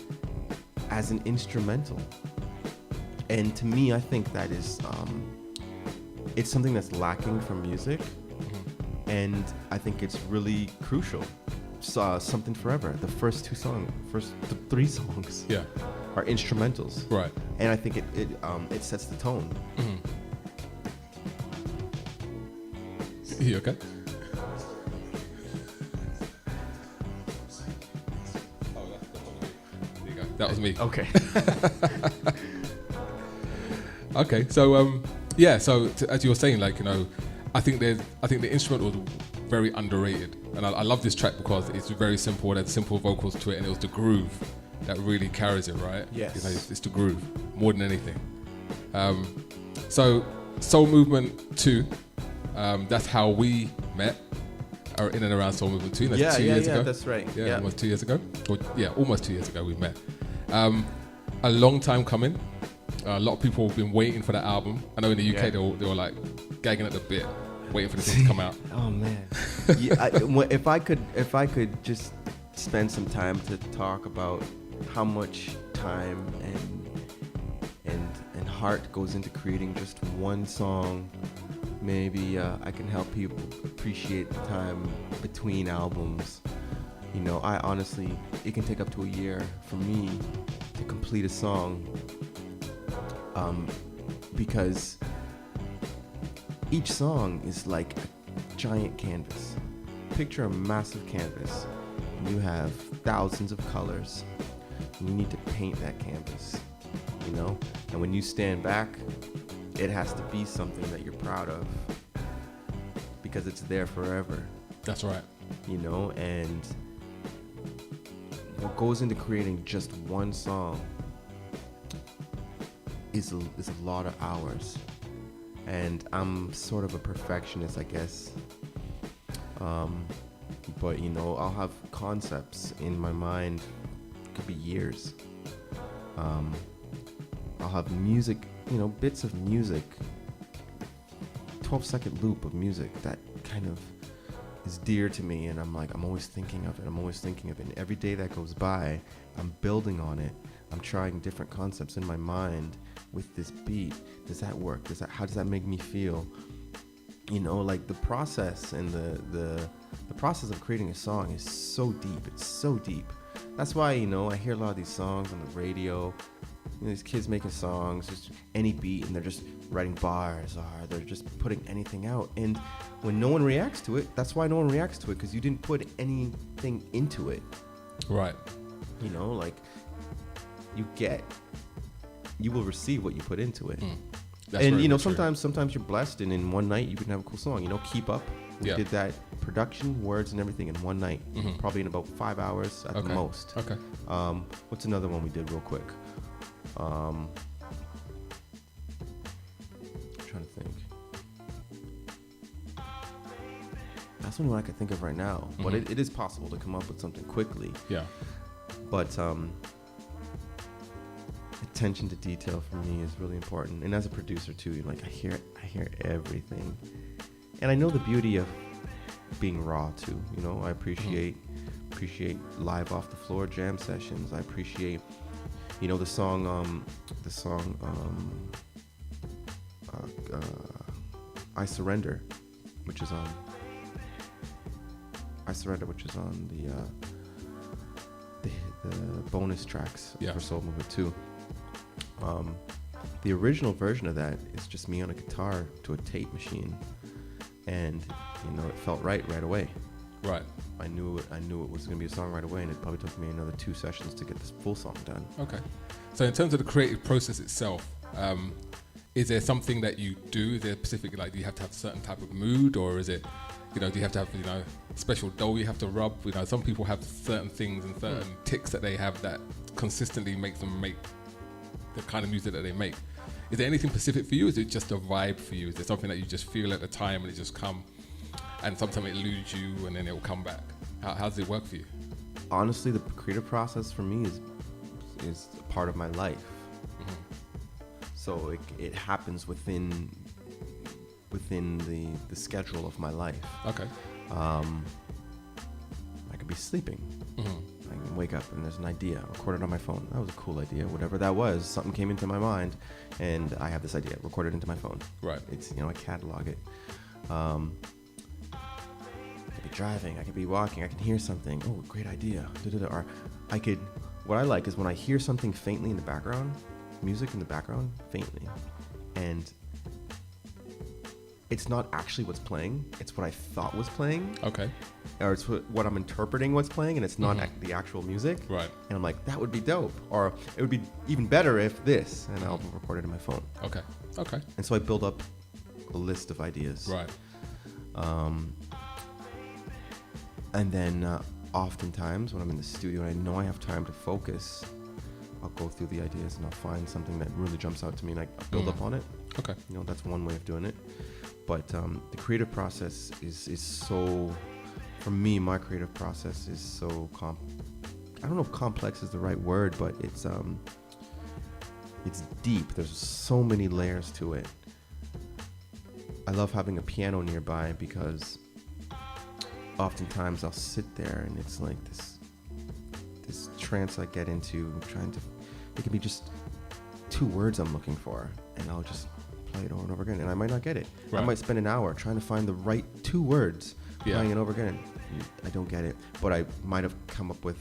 as an instrumental. And to me, I think that is, it's something that's lacking from music. Mm-hmm. And I think it's really crucial. Something Forever, the first 3 songs are instrumentals. Right. And I think it sets the tone. Mm-hmm. You okay? That was me. Okay. Okay, so yeah, so as you were saying, like, you know, I think the instrument was very underrated, and I love this track because it's very simple. There's simple vocals to it, and it was the groove that really carries it, right? Yes. You know, it's the groove more than anything. So Soul Movement 2, that's how we met, or in and around Soul Movement 2. That's 2 years ago. That's right. Yeah, almost 2 years ago. Or, yeah, almost 2 years ago we met. A long time coming. A lot of people have been waiting for that album. I know in the UK they were like gagging at the bit, waiting for the thing to come out. Oh man! If I could just spend some time to talk about how much time and heart goes into creating just one song, maybe I can help people appreciate the time between albums. You know, I honestly, it can take up to a year for me to complete a song. Because each song is like a giant canvas. Picture a massive canvas, and you have thousands of colors, and you need to paint that canvas, you know? And when you stand back, it has to be something that you're proud of, because it's there forever. That's right. You know, and what goes into creating just one song is a lot of hours, and I'm sort of a perfectionist, I guess. But you know, I'll have concepts in my mind, could be years. I'll have music, you know, bits of music, 12-second loop of music that kind of is dear to me, and I'm always thinking of it. And every day that goes by, I'm building on it. I'm trying different concepts in my mind with this beat. Does that work? How does that make me feel? You know, like the process and the process of creating a song is so deep. It's so deep. That's why, you know, I hear a lot of these songs on the radio. You know, these kids making songs, just any beat, and they're just writing bars, or they're just putting anything out. And when no one reacts to it, that's why no one reacts to it, because you didn't put anything into it. Right. You know, like you will receive what you put into it. And you know, sometimes you're blessed, and in one night you can have a cool song. You know, Keep Up. We did that production, words, and everything in one night, probably in about 5 hours at the most. Okay. What's another one we did real quick? I'm trying to think. That's the only one I can think of right now. But it is possible to come up with something quickly. Yeah. But attention to detail for me is really important, and as a producer too, like I hear everything, and I know the beauty of being raw too. You know, I appreciate live off the floor jam sessions. I appreciate, you know, the song I Surrender, which is on the bonus tracks for Soul Movement 2. The original version of that is just me on a guitar to a tape machine, and you know, it felt right away. Right. I knew it was going to be a song right away, and it probably took me another 2 sessions to get this full song done. Okay. So in terms of the creative process itself, is there something that you do? Is there specific, like, do you have to have a certain type of mood, or is it, you know, do you have to have, you know, special dough you have to rub? You know, some people have certain things and certain tics that they have that consistently make them make the kind of music that they make. Is there anything specific for you? Is it just a vibe for you? Is there something that you just feel at the time and it just come, and sometimes it eludes you and then it will come back? How does it work for you? Honestly, the creative process for me is a part of my life. So it happens within the schedule of my life. Okay. I could be sleeping. I can wake up and there's an idea. Record it on my phone. That was a cool idea. Whatever that was, something came into my mind, and I have this idea. Record it into my phone. Right. It's, you know, I catalog it. I could be driving. I could be walking. I can hear something. Oh, great idea. Or I could. What I like is when I hear something faintly in the background, music in the background, faintly, and it's not actually what's playing. It's what I thought was playing. Okay. Or it's what I'm interpreting what's playing, and it's not the actual music. Right. And I'm like, that would be dope. Or it would be even better if this, and I'll record it in my phone. Okay. Okay. And so I build up a list of ideas. Right. And then oftentimes when I'm in the studio and I know I have time to focus, I'll go through the ideas and I'll find something that really jumps out to me and I build up on it. Okay. You know, that's one way of doing it. But the creative process is so, for me, my creative process is so I don't know if complex is the right word, but it's deep. There's so many layers to it. I love having a piano nearby because oftentimes I'll sit there and it's like this trance I get into trying to, it can be just 2 words I'm looking for and I'll just play it over and over again and I might not get it. Right. I might spend an hour trying to find the right 2 words, playing it over again. I don't get it, but I might have come up with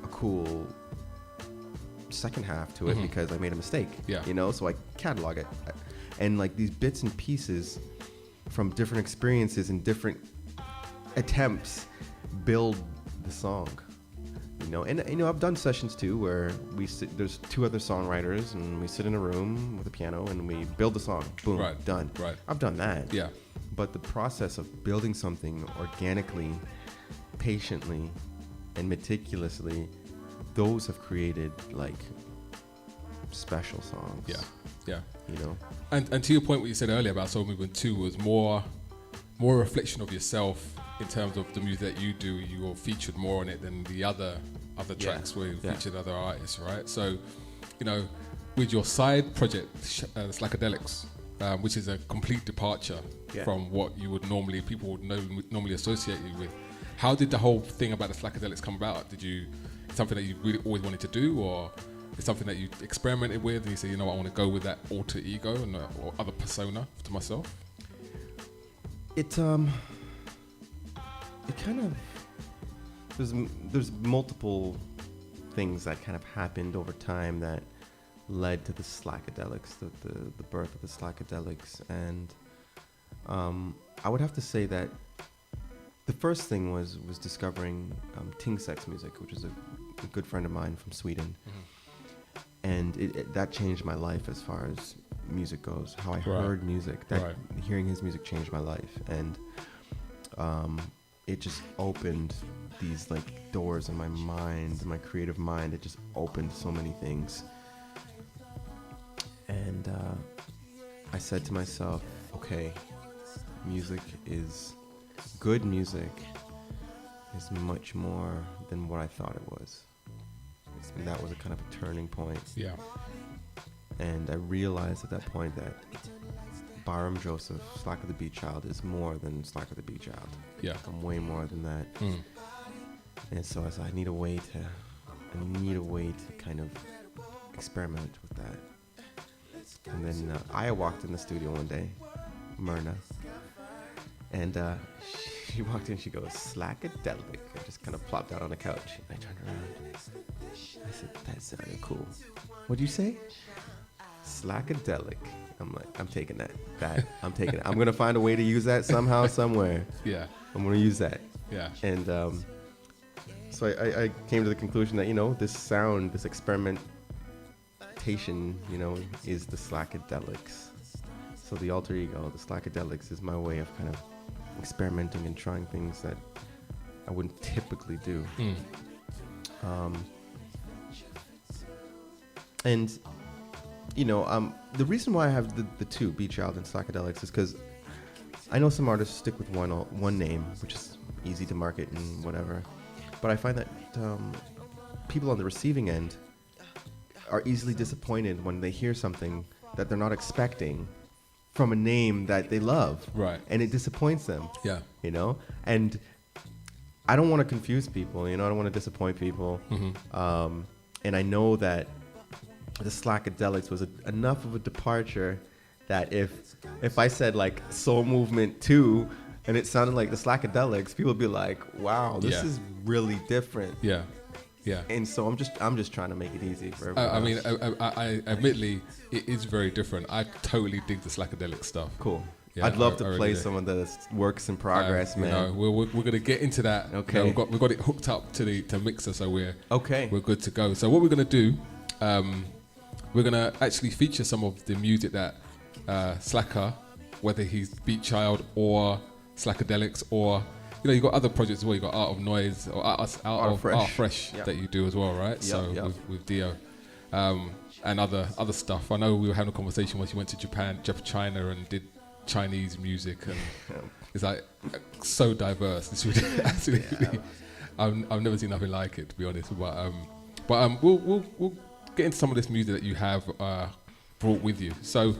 a cool second half to it because I made a mistake. You know, so I catalog it. And like these bits and pieces from different experiences and different attempts build the song. You know, and you know, I've done sessions too where we sit, there's 2 other songwriters and we sit in a room with a piano and we build the song. Boom, done. Right. I've done that. Yeah. But the process of building something organically, patiently, and meticulously, those have created like special songs. Yeah. Yeah. You know. And to your point, what you said earlier about Soul Movement 2 was more a reflection of yourself in terms of the music that you do. You were featured more on it than the other tracks where you featured other artists, right? So, you know, with your side project, Slackadelics, which is a complete departure from what you would people would normally associate you with. How did the whole thing about the Slackadelics come about? Something that you really always wanted to do, or it's something that you experimented with and you say, you know what, I want to go with that alter ego and or other persona to myself? It kind of, there's multiple things that kind of happened over time that led to the Slackadelics, the birth of the Slackadelics. And I would have to say that the first thing was discovering Ting Sex music, which is a good friend of mine from Sweden. And that changed my life as far as music goes, how I heard music. Hearing his music changed my life. And it just opened these like doors in my mind, my creative mind. It just opened so many things. And I said to myself, okay, good music is much more than what I thought it was. And that was a kind of a turning point. Yeah. And I realized at that point that Byram Joseph, Slakah The Beatchild, is more than Slakah The Beatchild. Yeah. I'm way more than that. And so I said, I need a way to kind of experiment with that. And then I walked in the studio one day, Myrna, and she walked in, she goes, Slackadelic. I just kind of plopped out on the couch. I turned around. I said, that sounded cool. What'd you say? Slackadelic. I'm like, I'm taking that. I'm taking it. I'm going to find a way to use that somehow, somewhere. Yeah. I'm going to use that. Yeah. And so I came to the conclusion that, you know, this sound, this experimentation, you know, is the Slackadelics. So the alter ego, the Slackadelics, is my way of kind of experimenting and trying things that I wouldn't typically do. And, you know, the reason why I have the 2, Beatchild and Slackadelics, is because I know some artists stick with one name, which is easy to market and whatever. But I find that people on the receiving end are easily disappointed when they hear something that they're not expecting from a name that they love. Right. And it disappoints them. Yeah. You know? And I don't want to confuse people, you know? I don't want to disappoint people. And I know that the Slackadelics was enough of a departure that if I said like Soul Movement 2 and it sounded like the Slackadelics, people would be like, wow, this is really different. Yeah. Yeah. And so I'm just trying to make it easy for everyone. I mean, I admittedly, it is very different. I totally dig the Slackadelic stuff. Cool. Yeah, I'd love I to really play do. some of the works in progress, You man. know, we're gonna get into that. Okay. You know, we've got it hooked up to mixer, so we're Okay. good to go. So what we're gonna do, we're gonna actually feature some of the music that Slakah, whether he's Beatchild or Slackadelics, or you know, you got other projects as well. You got Art of Noise or Art of Fresh Yep. that you do as well, right? Yep, So yep. with Dio. And other stuff. I know we were having a conversation once you went to China and did Chinese music, and it's like so diverse. It's really absolutely. I've never seen nothing like it, to be honest. But we'll get into some of this music that you have brought with you. So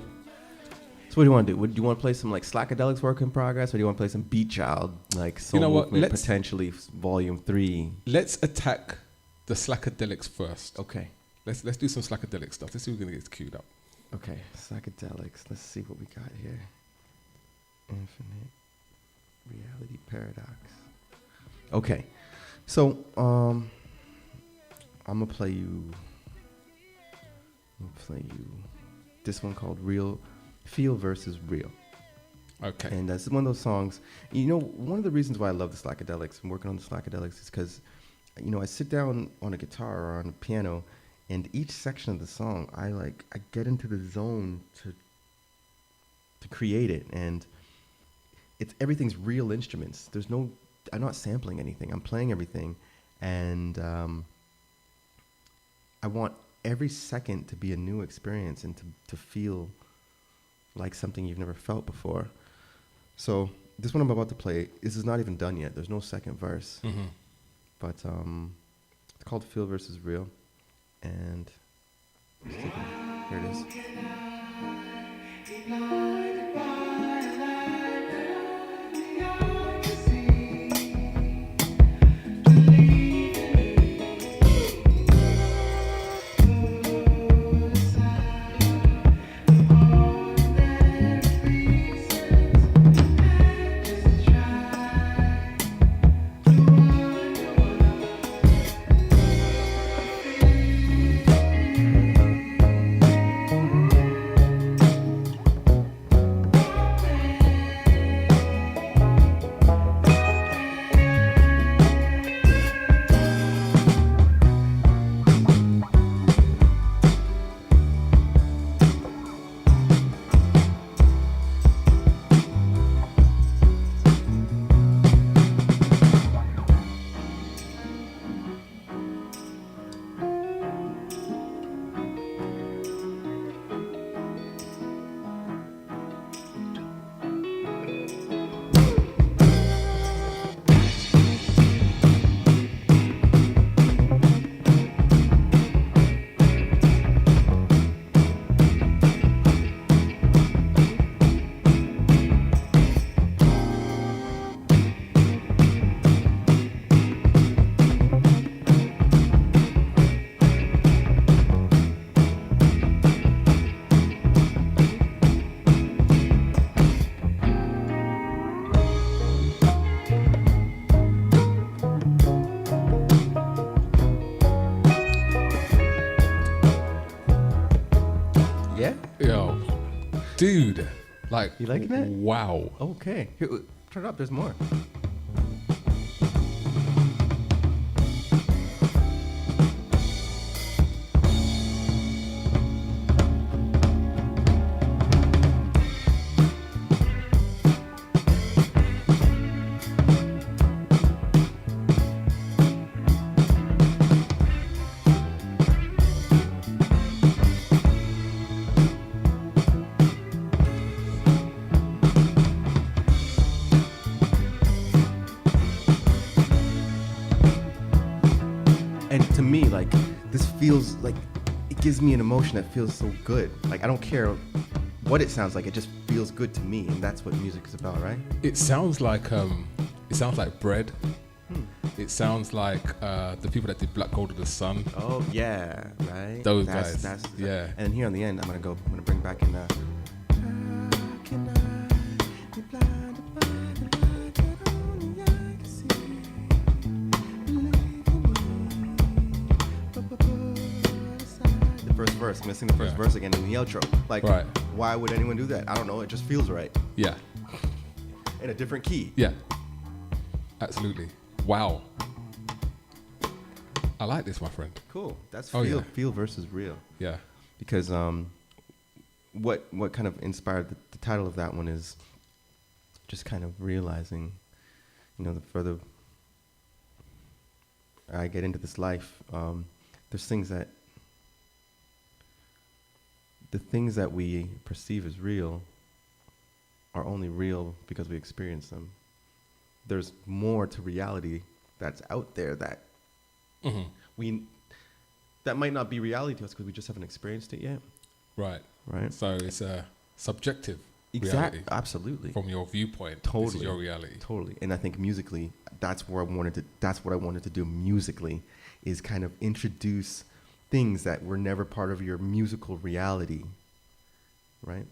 what do you want to do? Do you want to play some like Slackadelics work in progress, or do you want to play some Beatchild, like Soul You know what? Movement, potentially Volume 3? Let's attack the Slackadelics first. Okay. Let's do some Slackadelic stuff. Let's see if we're gonna get queued up. Okay, Slackadelics. Let's see what we got here. Infinite Reality Paradox. Okay, so I'm gonna play you. This one called Feel versus Real. Okay. And that's one of those songs. You know, one of the reasons why I love the Slackadelics and working on the Slackadelics is because, you know, I sit down on a guitar or on a piano, and each section of the song, I get into the zone to create it, and everything's real instruments. I'm not sampling anything. I'm playing everything, and I want every second to be a new experience and to feel like something you've never felt before. So this one I'm about to play, this is not even done yet. There's no second verse, but it's called Feel versus Real. And here it is. Yo, dude, like, you liking that? Wow. Okay, here, turn it up. There's more. And to me, like, this feels like it gives me an emotion that feels so good. Like, I don't care what it sounds like; it just feels good to me, and that's what music is about, right? It sounds like bread. It sounds like the people that did Black Gold of the Sun. Oh yeah, right. Those guys. Yeah. And then here on the end, I'm gonna bring back in. The first verse. I'm gonna sing the first verse again in the outro. Like, right. Why would anyone do that? I don't know. It just feels right. Yeah. In a different key. Yeah. Absolutely. Wow. I like this, my friend. Cool. That's Oh, feel versus real. Yeah. Because what kind of inspired the title of that one is just kind of realizing, the further I get into this life, there's things that the things that we perceive as real are only real because we experience them. There's more to reality that's out there that that might not be reality to us because we just haven't experienced it yet. Right. Right. So it's a subjective Exactly. reality. Absolutely. From your viewpoint. Totally. This is your reality. Totally. And I think musically, that's what I wanted to do musically, is kind of introduce things that were never part of your musical reality. Right?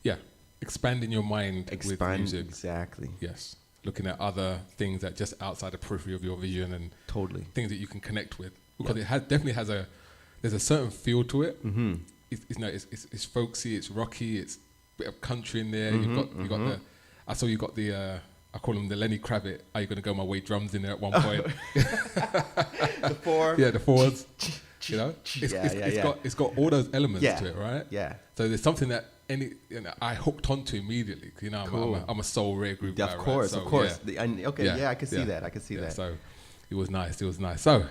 Yeah. Expanding your mind with music. Exactly. Yes. Looking at other things that just outside the periphery of your vision and totally things that you can connect with. Because it definitely has there's a certain feel to it. Mm-hmm. It's folksy, it's rocky, it's a bit of country in there. You got the I call them the Lenny Kravitz. Are you gonna go my way? Drums in there at one point. The four. Yeah, the fours. It's got all those elements to it, right? Yeah. So there's something that I hooked onto immediately. Cool. I'm a soul rare group guy. Of course, right? So, of course. yeah. I can see that. I can see that. So it was nice. So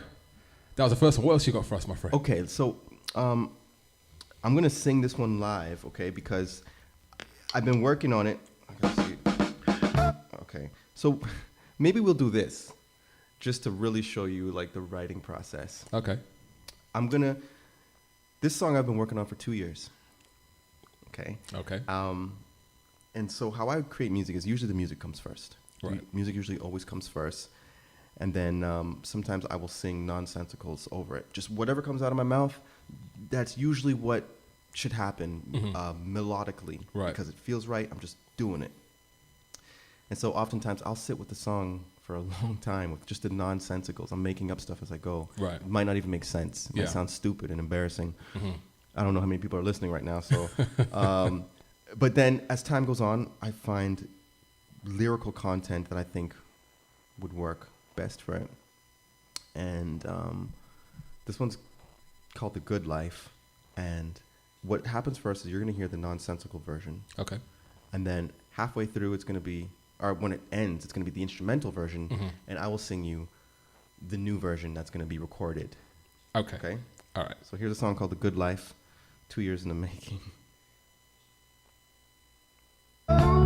that was the first one. What else you got for us, my friend? Okay, so I'm gonna sing this one live, okay? Because I've been working on it. Okay, so maybe we'll do this, just to really show you like the writing process. Okay. This song I've been working on for 2 years. Okay. Okay. And so how I create music is usually the music comes first. Right. Music usually always comes first. And then sometimes I will sing nonsensicals over it. Just whatever comes out of my mouth, that's usually what should happen melodically. Right. Because it feels right, I'm just doing it. And so oftentimes I'll sit with the song for a long time with just the nonsensicals. I'm making up stuff as I go. Right. It might not even make sense. It might sound stupid and embarrassing. Mm-hmm. I don't know how many people are listening right now. So, but then as time goes on, I find lyrical content that I think would work best for it. And this one's called The Good Life. And what happens first is you're going to hear the nonsensical version. Okay. And then halfway through, it's going to be, or when it ends, it's going to be the instrumental version. Mm-hmm. And I will sing you the new version that's going to be recorded. Okay. Okay? All right. So here's a song called The Good Life, 2 years in the making. Oh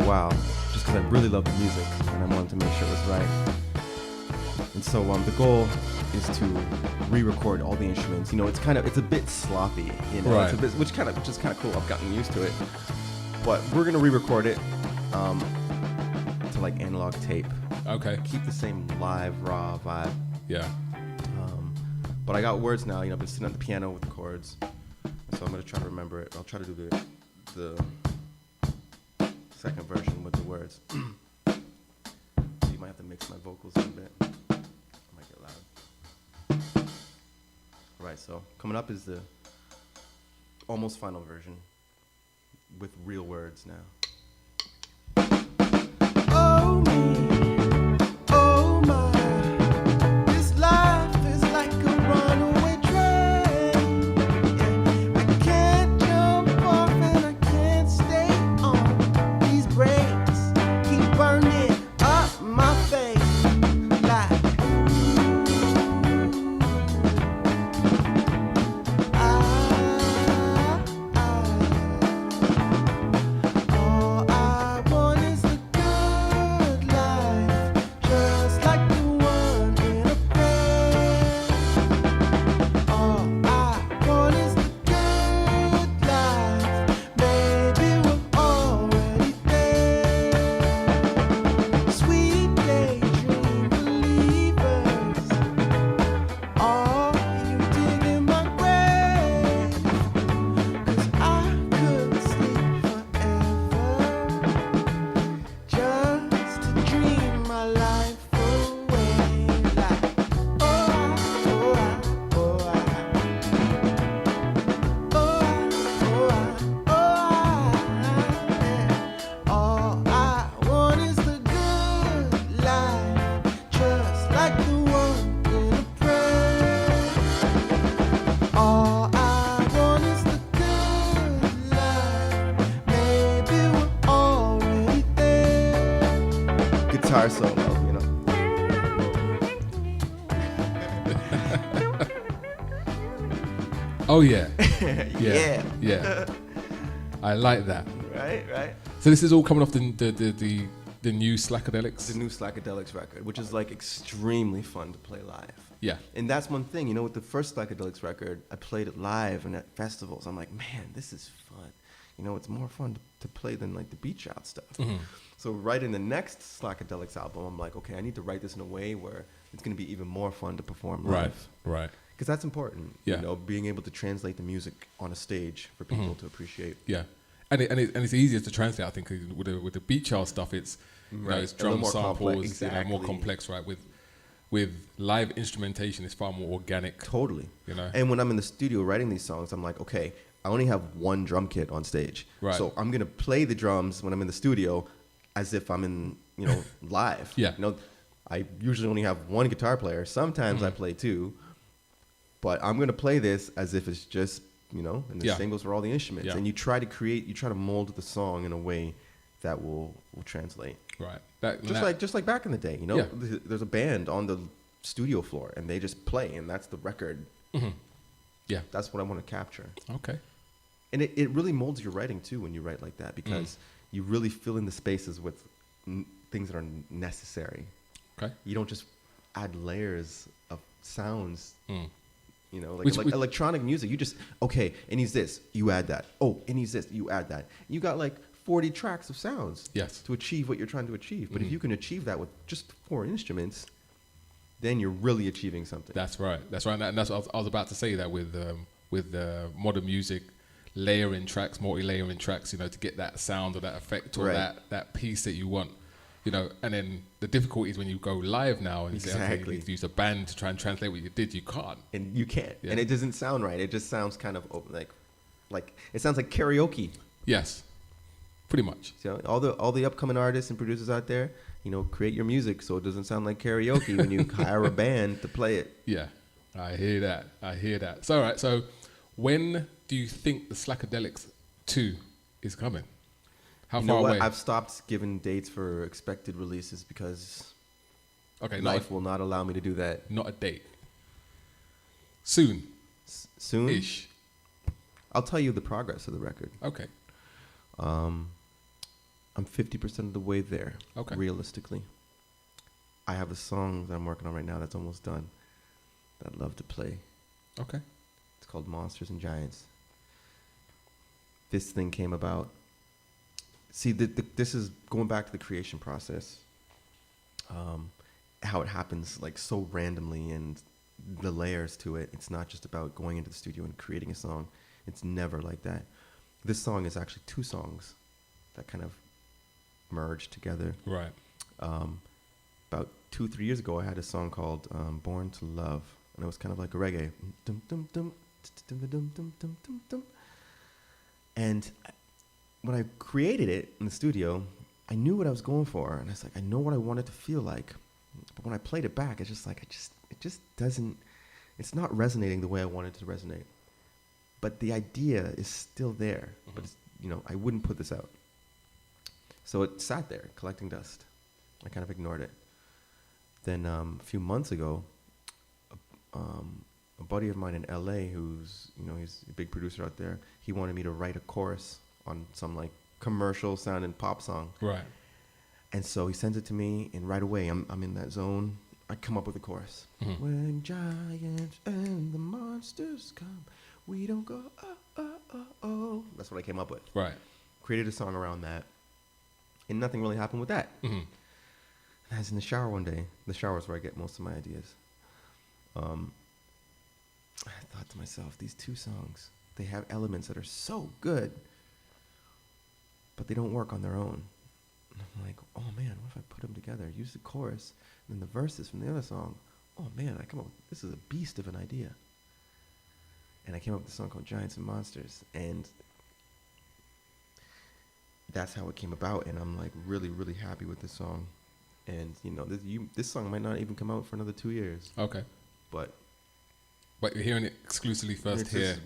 while, just because I really love the music and I wanted to make sure it was right. And so the goal is to re-record all the instruments. You know, it's a bit sloppy, you know, Right. it's a bit, which is kind of cool. I've gotten used to it, but we're gonna re-record it to like analog tape. Okay. Keep the same live raw vibe. Yeah. But I got words now. You know, I've been sitting at the piano with the chords, so I'm gonna try to remember it. I'll try to do the second version with the words. So you might have to mix my vocals in a bit. I might get loud. All right, so coming up is the almost final version with real words now. Oh me, oh my, this life is like a runaway train. Yeah, I can't jump off and I can't stay on. These brakes keep burning up my face like all I want is the good life, just like the one in a prayer. All I want is the good life, maybe we're already there. Sweet daydream believers, all you dig in my grave, 'cause I could sleep forever just to dream my life away. Like, oh, all I want is the good life, just like the one in a prayer. All I want is the good life, maybe we're already there. Guitar solo, you know. Oh yeah. Yeah. Yeah. I like that. Right. So this is all coming off the new Slackadelics. The new Slackadelics record, which is like extremely fun to play live. Yeah. And that's one thing, you know, with the first Slackadelics record, I played it live and at festivals. I'm like, man, this is fun. You know, it's more fun to play than like the Beatchild stuff. Mhm. So writing the next Slackadelics album, I'm like, okay, I need to write this in a way where it's going to be even more fun to perform live. Right. Because that's important. Yeah. You know, being able to translate the music on a stage for people to appreciate. Yeah. And it's easier to translate, I think, with the Beatchild stuff. It's you know, Right. it's A little drum more samples, complex, you know, more exactly. complex, right? With live instrumentation, it's far more organic. Totally. You know. And when I'm in the studio writing these songs, I'm like, okay, I only have one drum kit on stage. Right. So I'm going to play the drums when I'm in the studio as if I'm in, you know, live. Yeah. You know, I usually only have one guitar player. Sometimes I play two. But I'm going to play this as if it's just, you know, and the Yeah. same goes for all the instruments. Yeah. And you try to mold the song in a way that will translate. Right. Just like back in the day, you know, Yeah. there's a band on the studio floor and they just play and that's the record. Mhm. Yeah. That's what I want to capture. Okay. And it really molds your writing too when you write like that because you really fill in the spaces with things that are necessary. Okay. You don't just add layers of sounds. You know, like, Which- electronic music, you just, okay, it needs this, you add that. Oh, it needs this, you add that. You got like 40 tracks of sounds to achieve what you're trying to achieve. But if you can achieve that with just 4 instruments, then you're really achieving something. That's right. And that's what I was about to say that with modern music, layering tracks, multi-layering tracks, you know, to get that sound or that effect or Right. that piece that you want. You know, and then the difficulty is when you go live now and you say, okay, you need to use a band to try and translate what you did. You can't. And you can't. Yeah. And it doesn't sound right. It just sounds kind of like it sounds like karaoke. Yes, pretty much. So all the upcoming artists and producers out there, you know, create your music so it doesn't sound like karaoke when you hire a band to play it. Yeah, I hear that. So, all right. So, when do you think the Slackadelics 2 is coming? How You far know what? away? I've stopped giving dates for expected releases because life will not allow me to do that. Not a date. Soon. Soon? Ish. I'll tell you the progress of the record. Okay. I'm 50% of the way there. Okay. Realistically, I have a song that I'm working on right now that's almost done that I'd love to play. Okay. It's called Monsters and Giants. This thing came about. See, this is going back to the creation process. How it happens like so randomly and the layers to it. It's not just about going into the studio and creating a song. It's never like that. This song is actually 2 songs that kind of merged together. Right. About 2-3 years ago, I had a song called Born to Love, and it was kind of like a reggae. And when I created it in the studio, I knew what I was going for, and I was like, I know what I want it to feel like. But when I played it back, it's just like, it just doesn't, it's not resonating the way I want it to resonate. But the idea is still there, but it's, I wouldn't put this out. So it sat there collecting dust. I kind of ignored it. Then a few months ago, a buddy of mine in LA who's, he's a big producer out there, he wanted me to write a chorus on some like commercial sounding pop song. Right. And so he sends it to me, and right away I'm in that zone. I come up with a chorus. Mm-hmm. When giants and the monsters come, we don't go, oh, oh, oh, oh. That's what I came up with. Right. Created a song around that. And nothing really happened with that. Mm-hmm. And I was in the shower one day. The shower is where I get most of my ideas. I thought to myself, these 2 songs, they have elements that are so good, but they don't work on their own. And I'm like, oh man, what if I put them together? Use the chorus, and then the verses from the other song. Oh man, I come up with, this is a beast of an idea. And I came up with a song called Giants and Monsters, and that's how it came about. And I'm like really, really happy with this song. And this song might not even come out for another 2 years. Okay. But you're hearing it exclusively first here.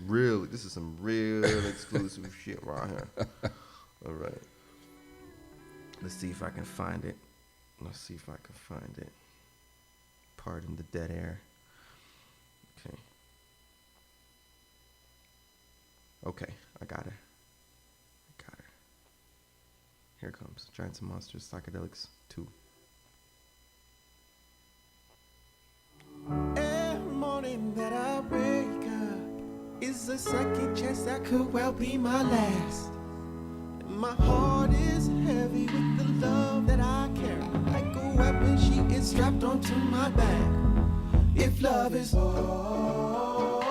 This is some real exclusive shit right here. All right. Let's see if I can find it. Pardon the dead air. Okay, I got her. Here it comes. Giants and Monsters, Slackadelics 2. Every morning that I wake up is a second chance that could well be my last. And my heart is heavy with the love that I carry, like a weapon she is strapped onto my back. If love is all,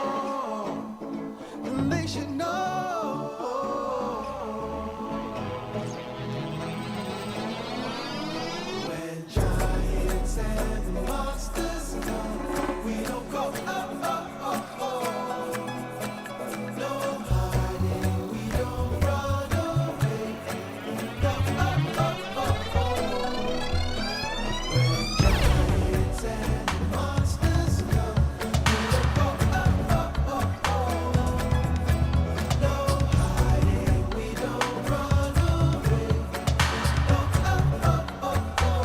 then they should know. When giants and monsters come, we don't go oh, oh, oh, oh. No hiding, we don't run away. No, oh, oh, oh, oh. When giants and monsters come, we don't go oh, oh, oh, oh. No hiding, we don't run away. No, oh, oh, oh, oh.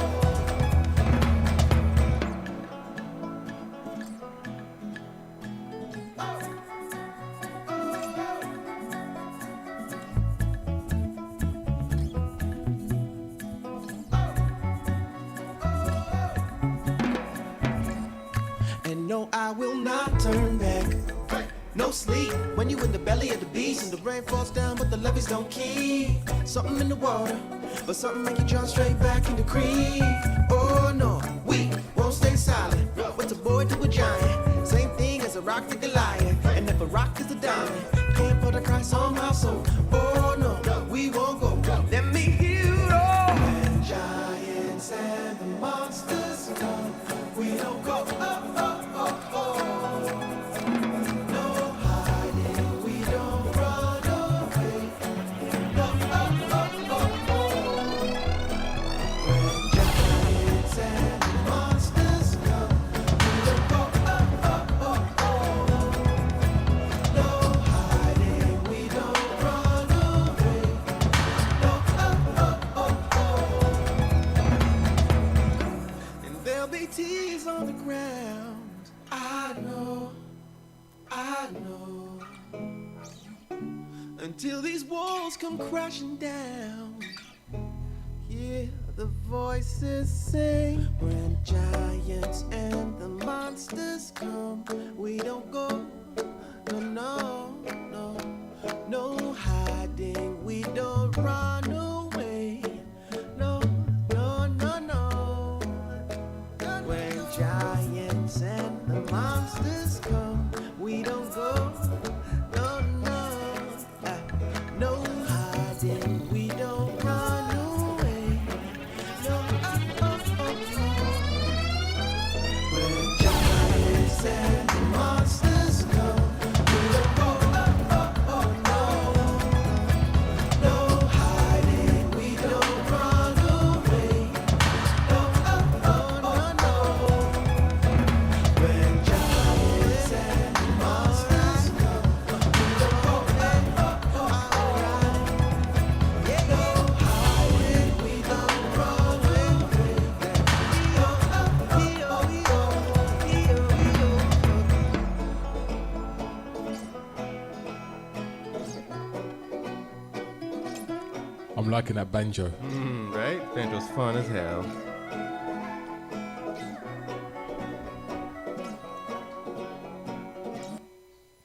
And no, I will not turn back. No sleep when you in the belly of the beast and the rain falls down, but the levees don't keep. Something in the water, but something make you jump straight back in the creek. Oh no, we won't stay silent. What's a boy to a giant? Same thing as a rock to Goliath. And if a rock is a diamond, can't put a Christ on my soul. Oh no, we won't go. Let me hear you roar. When giants and the monsters come, we don't go. Oh, oh, oh, oh. No hiding, we don't run away. No, oh, oh, oh, oh. When giants and the monsters come, we don't go. Oh, oh, oh, oh. No hiding, we don't run away. No, oh, oh, oh, oh. And there'll be tears on the ground. I know. Until these walls come crashing down. the voices sing. When giants and the monsters come, we don't go. No, no, no, no hiding. We don't run away. No, no, no, no. When giants and the monsters come, we don't go. No, no, no hiding. We don't run away. No, when giants and the monsters come, we don't go. No, no hiding. We don't run away. No, no. When giants and the monsters come, we don't go. No hiding. We don't run away. I'm liking that banjo. Right? Banjo's fun as hell.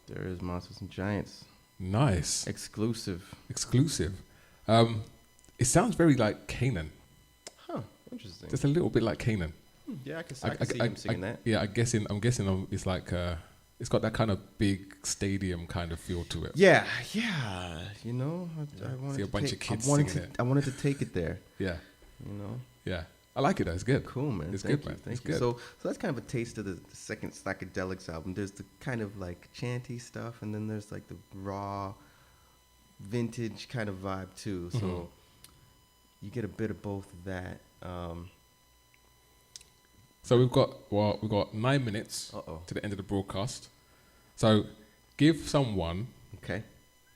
There is Monsters and Giants. Nice. Exclusive. Exclusive. It sounds very like Canaan. Huh. Interesting. Just a little bit like Canaan. Yeah, I can see him singing that. Yeah, I'm guessing it's like it's got that kind of big stadium kind of feel to it. Yeah. You know, I wanted See a to bunch take, of kids I wanted singing to, it. I wanted to take it there. Yeah. You know. Yeah. I like it though. It's good. Cool, man. It's Thank good, man. Thank It's you. good. So that's kind of a taste of the second Slackadelics album. There's the kind of like chanty stuff, and then there's like the raw, vintage kind of vibe too. So Mhm. you get a bit of both of that. So we've got 9 minutes to the end of the broadcast. So give someone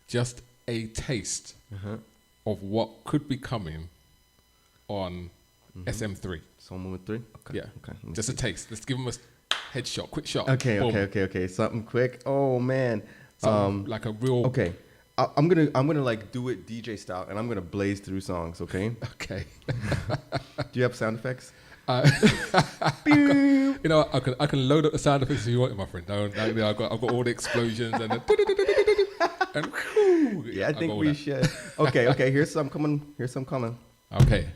just a taste of what could be coming on SM3. Someone with 3? Okay. Yeah. Okay. Just a taste. Let's give them a headshot, quick shot. Okay, Boom. okay. Something quick. Oh man. Something like a real. Okay. I'm gonna like do it DJ style, and I'm gonna blaze through songs. Okay. Okay. Do you have sound effects? You know, I can load up the sound effects if you want, my friend. I've got all the explosions and Yeah, I think we should. Okay. Here's some coming. Okay.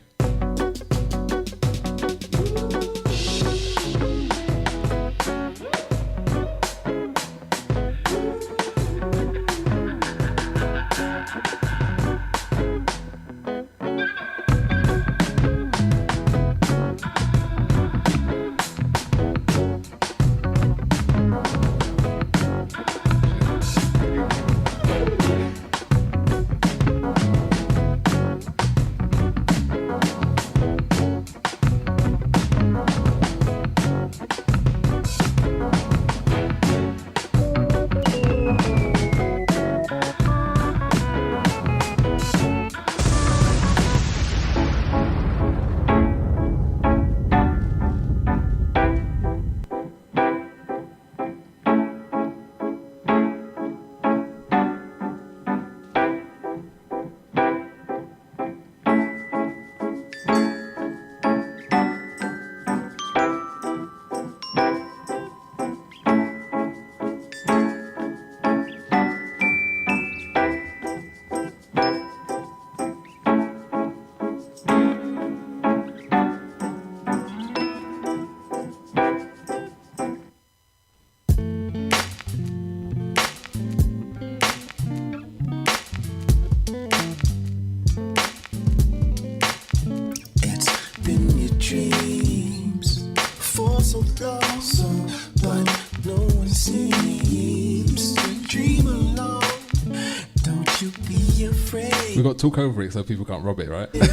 We've got to talk over it so people can't rob it, right? Because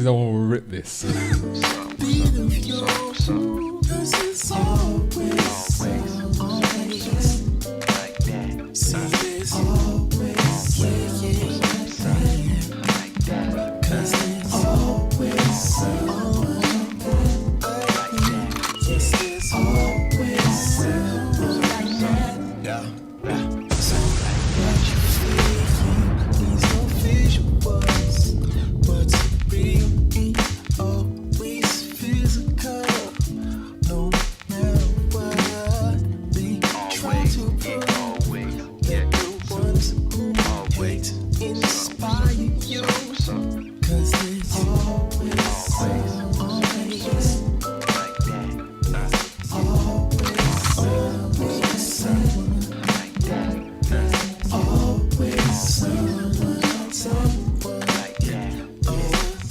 I want to rip this. What's you. Cause it's always like that. Always someone like that. Always someone like that.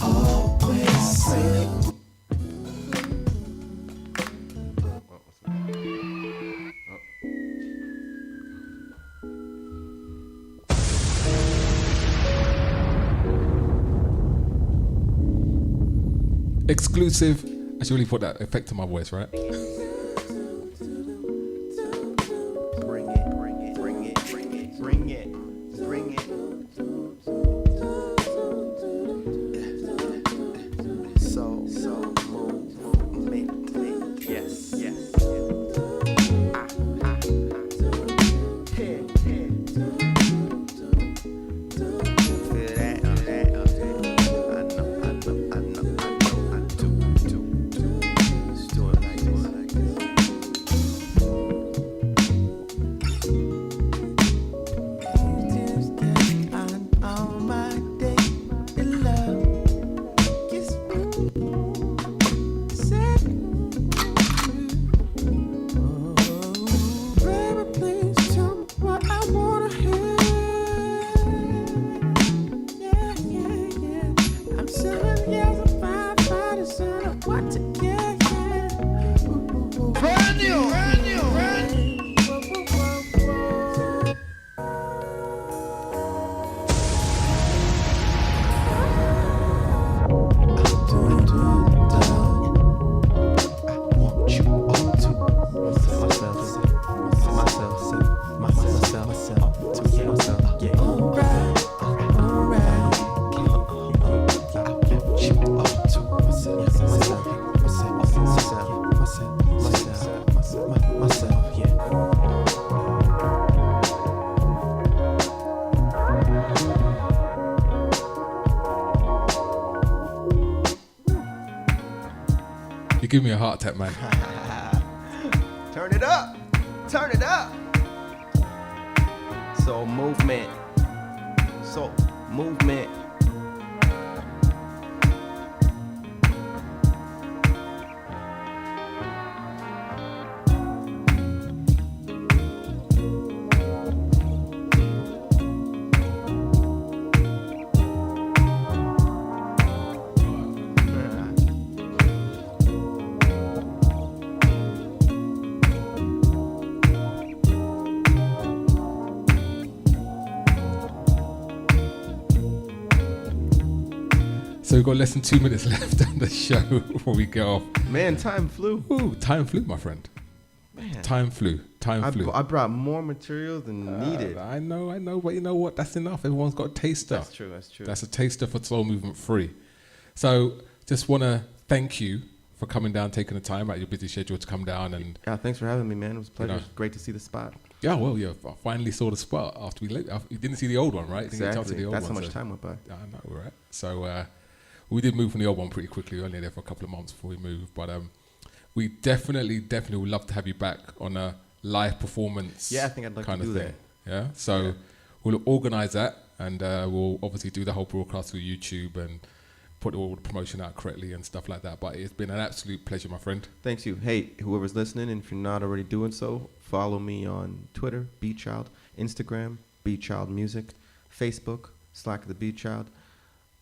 Always someone. Exclusive. I should really put that effect on my voice, right? Bring it, bring it, bring it, bring it, bring it, bring it. So movement. Yes, yes. Feel that, I know. Let's do it like this. On my day, in love, kiss me, say, baby, please tell me what I wanna hear. Yeah. I'm 7 years of fine, son of what to get. Brand new. You give me a heart attack, man. Turn it up. Turn it up. So movement. So we've got less than 2 minutes left on the show before we get off. Man, time flew. Ooh, time flew, my friend. Man. Time flew. I brought more material than needed. I know, but you know what? That's enough. Everyone's got a taster. That's true. That's a taster for Soul Movement Free. So just want to thank you for coming down, taking the time out of your busy schedule to come down. And yeah, thanks for having me, man. It was a pleasure. You know, great to see the spot. Yeah, well, yeah, I finally saw the spot after we left. You didn't see the old one, right? You didn't get a chance to see the old That's one, how much time went by. I know, right? So we did move from the old one pretty quickly. We were only there for a couple of months before we moved. But we definitely would love to have you back on a live performance. Yeah, I think I'd like to do that. Yeah, so we'll organise that, and we'll obviously do the whole broadcast through YouTube and put all the promotion out correctly and stuff like that. But it's been an absolute pleasure, my friend. Thanks you. Hey, whoever's listening, and if you're not already doing so, follow me on Twitter, Beatchild, Instagram, Beatchild Music, Facebook, Slakah The Beatchild,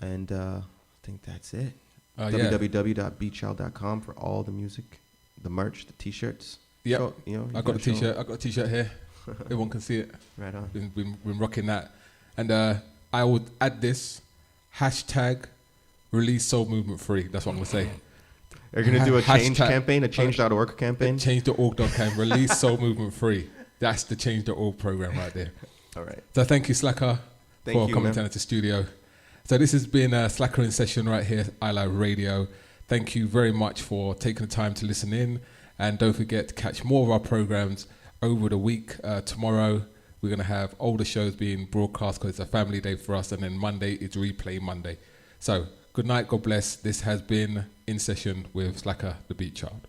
and I think that's it. www.beatchild.com for all the music, the merch, the T-shirts. Yeah, so, I got a T-shirt. I got a T-shirt here. Everyone can see it. Right on. Been rocking that, and I would add this hashtag Release Soul Movement Free. That's what I'm gonna say. Are you gonna do a change campaign, a change.org campaign? Change.org campaign. Release Soul Movement Free. That's the change.org program right there. All right. So thank you, Slakah, for coming down to the studio. So this has been Slakah in session right here, iLive Radio. Thank you very much for taking the time to listen in, and don't forget to catch more of our programs over the week. Tomorrow we're gonna have older shows being broadcast because it's a family day for us, and then Monday is Replay Monday. So good night, God bless. This has been In Session with Slakah The Beatchild.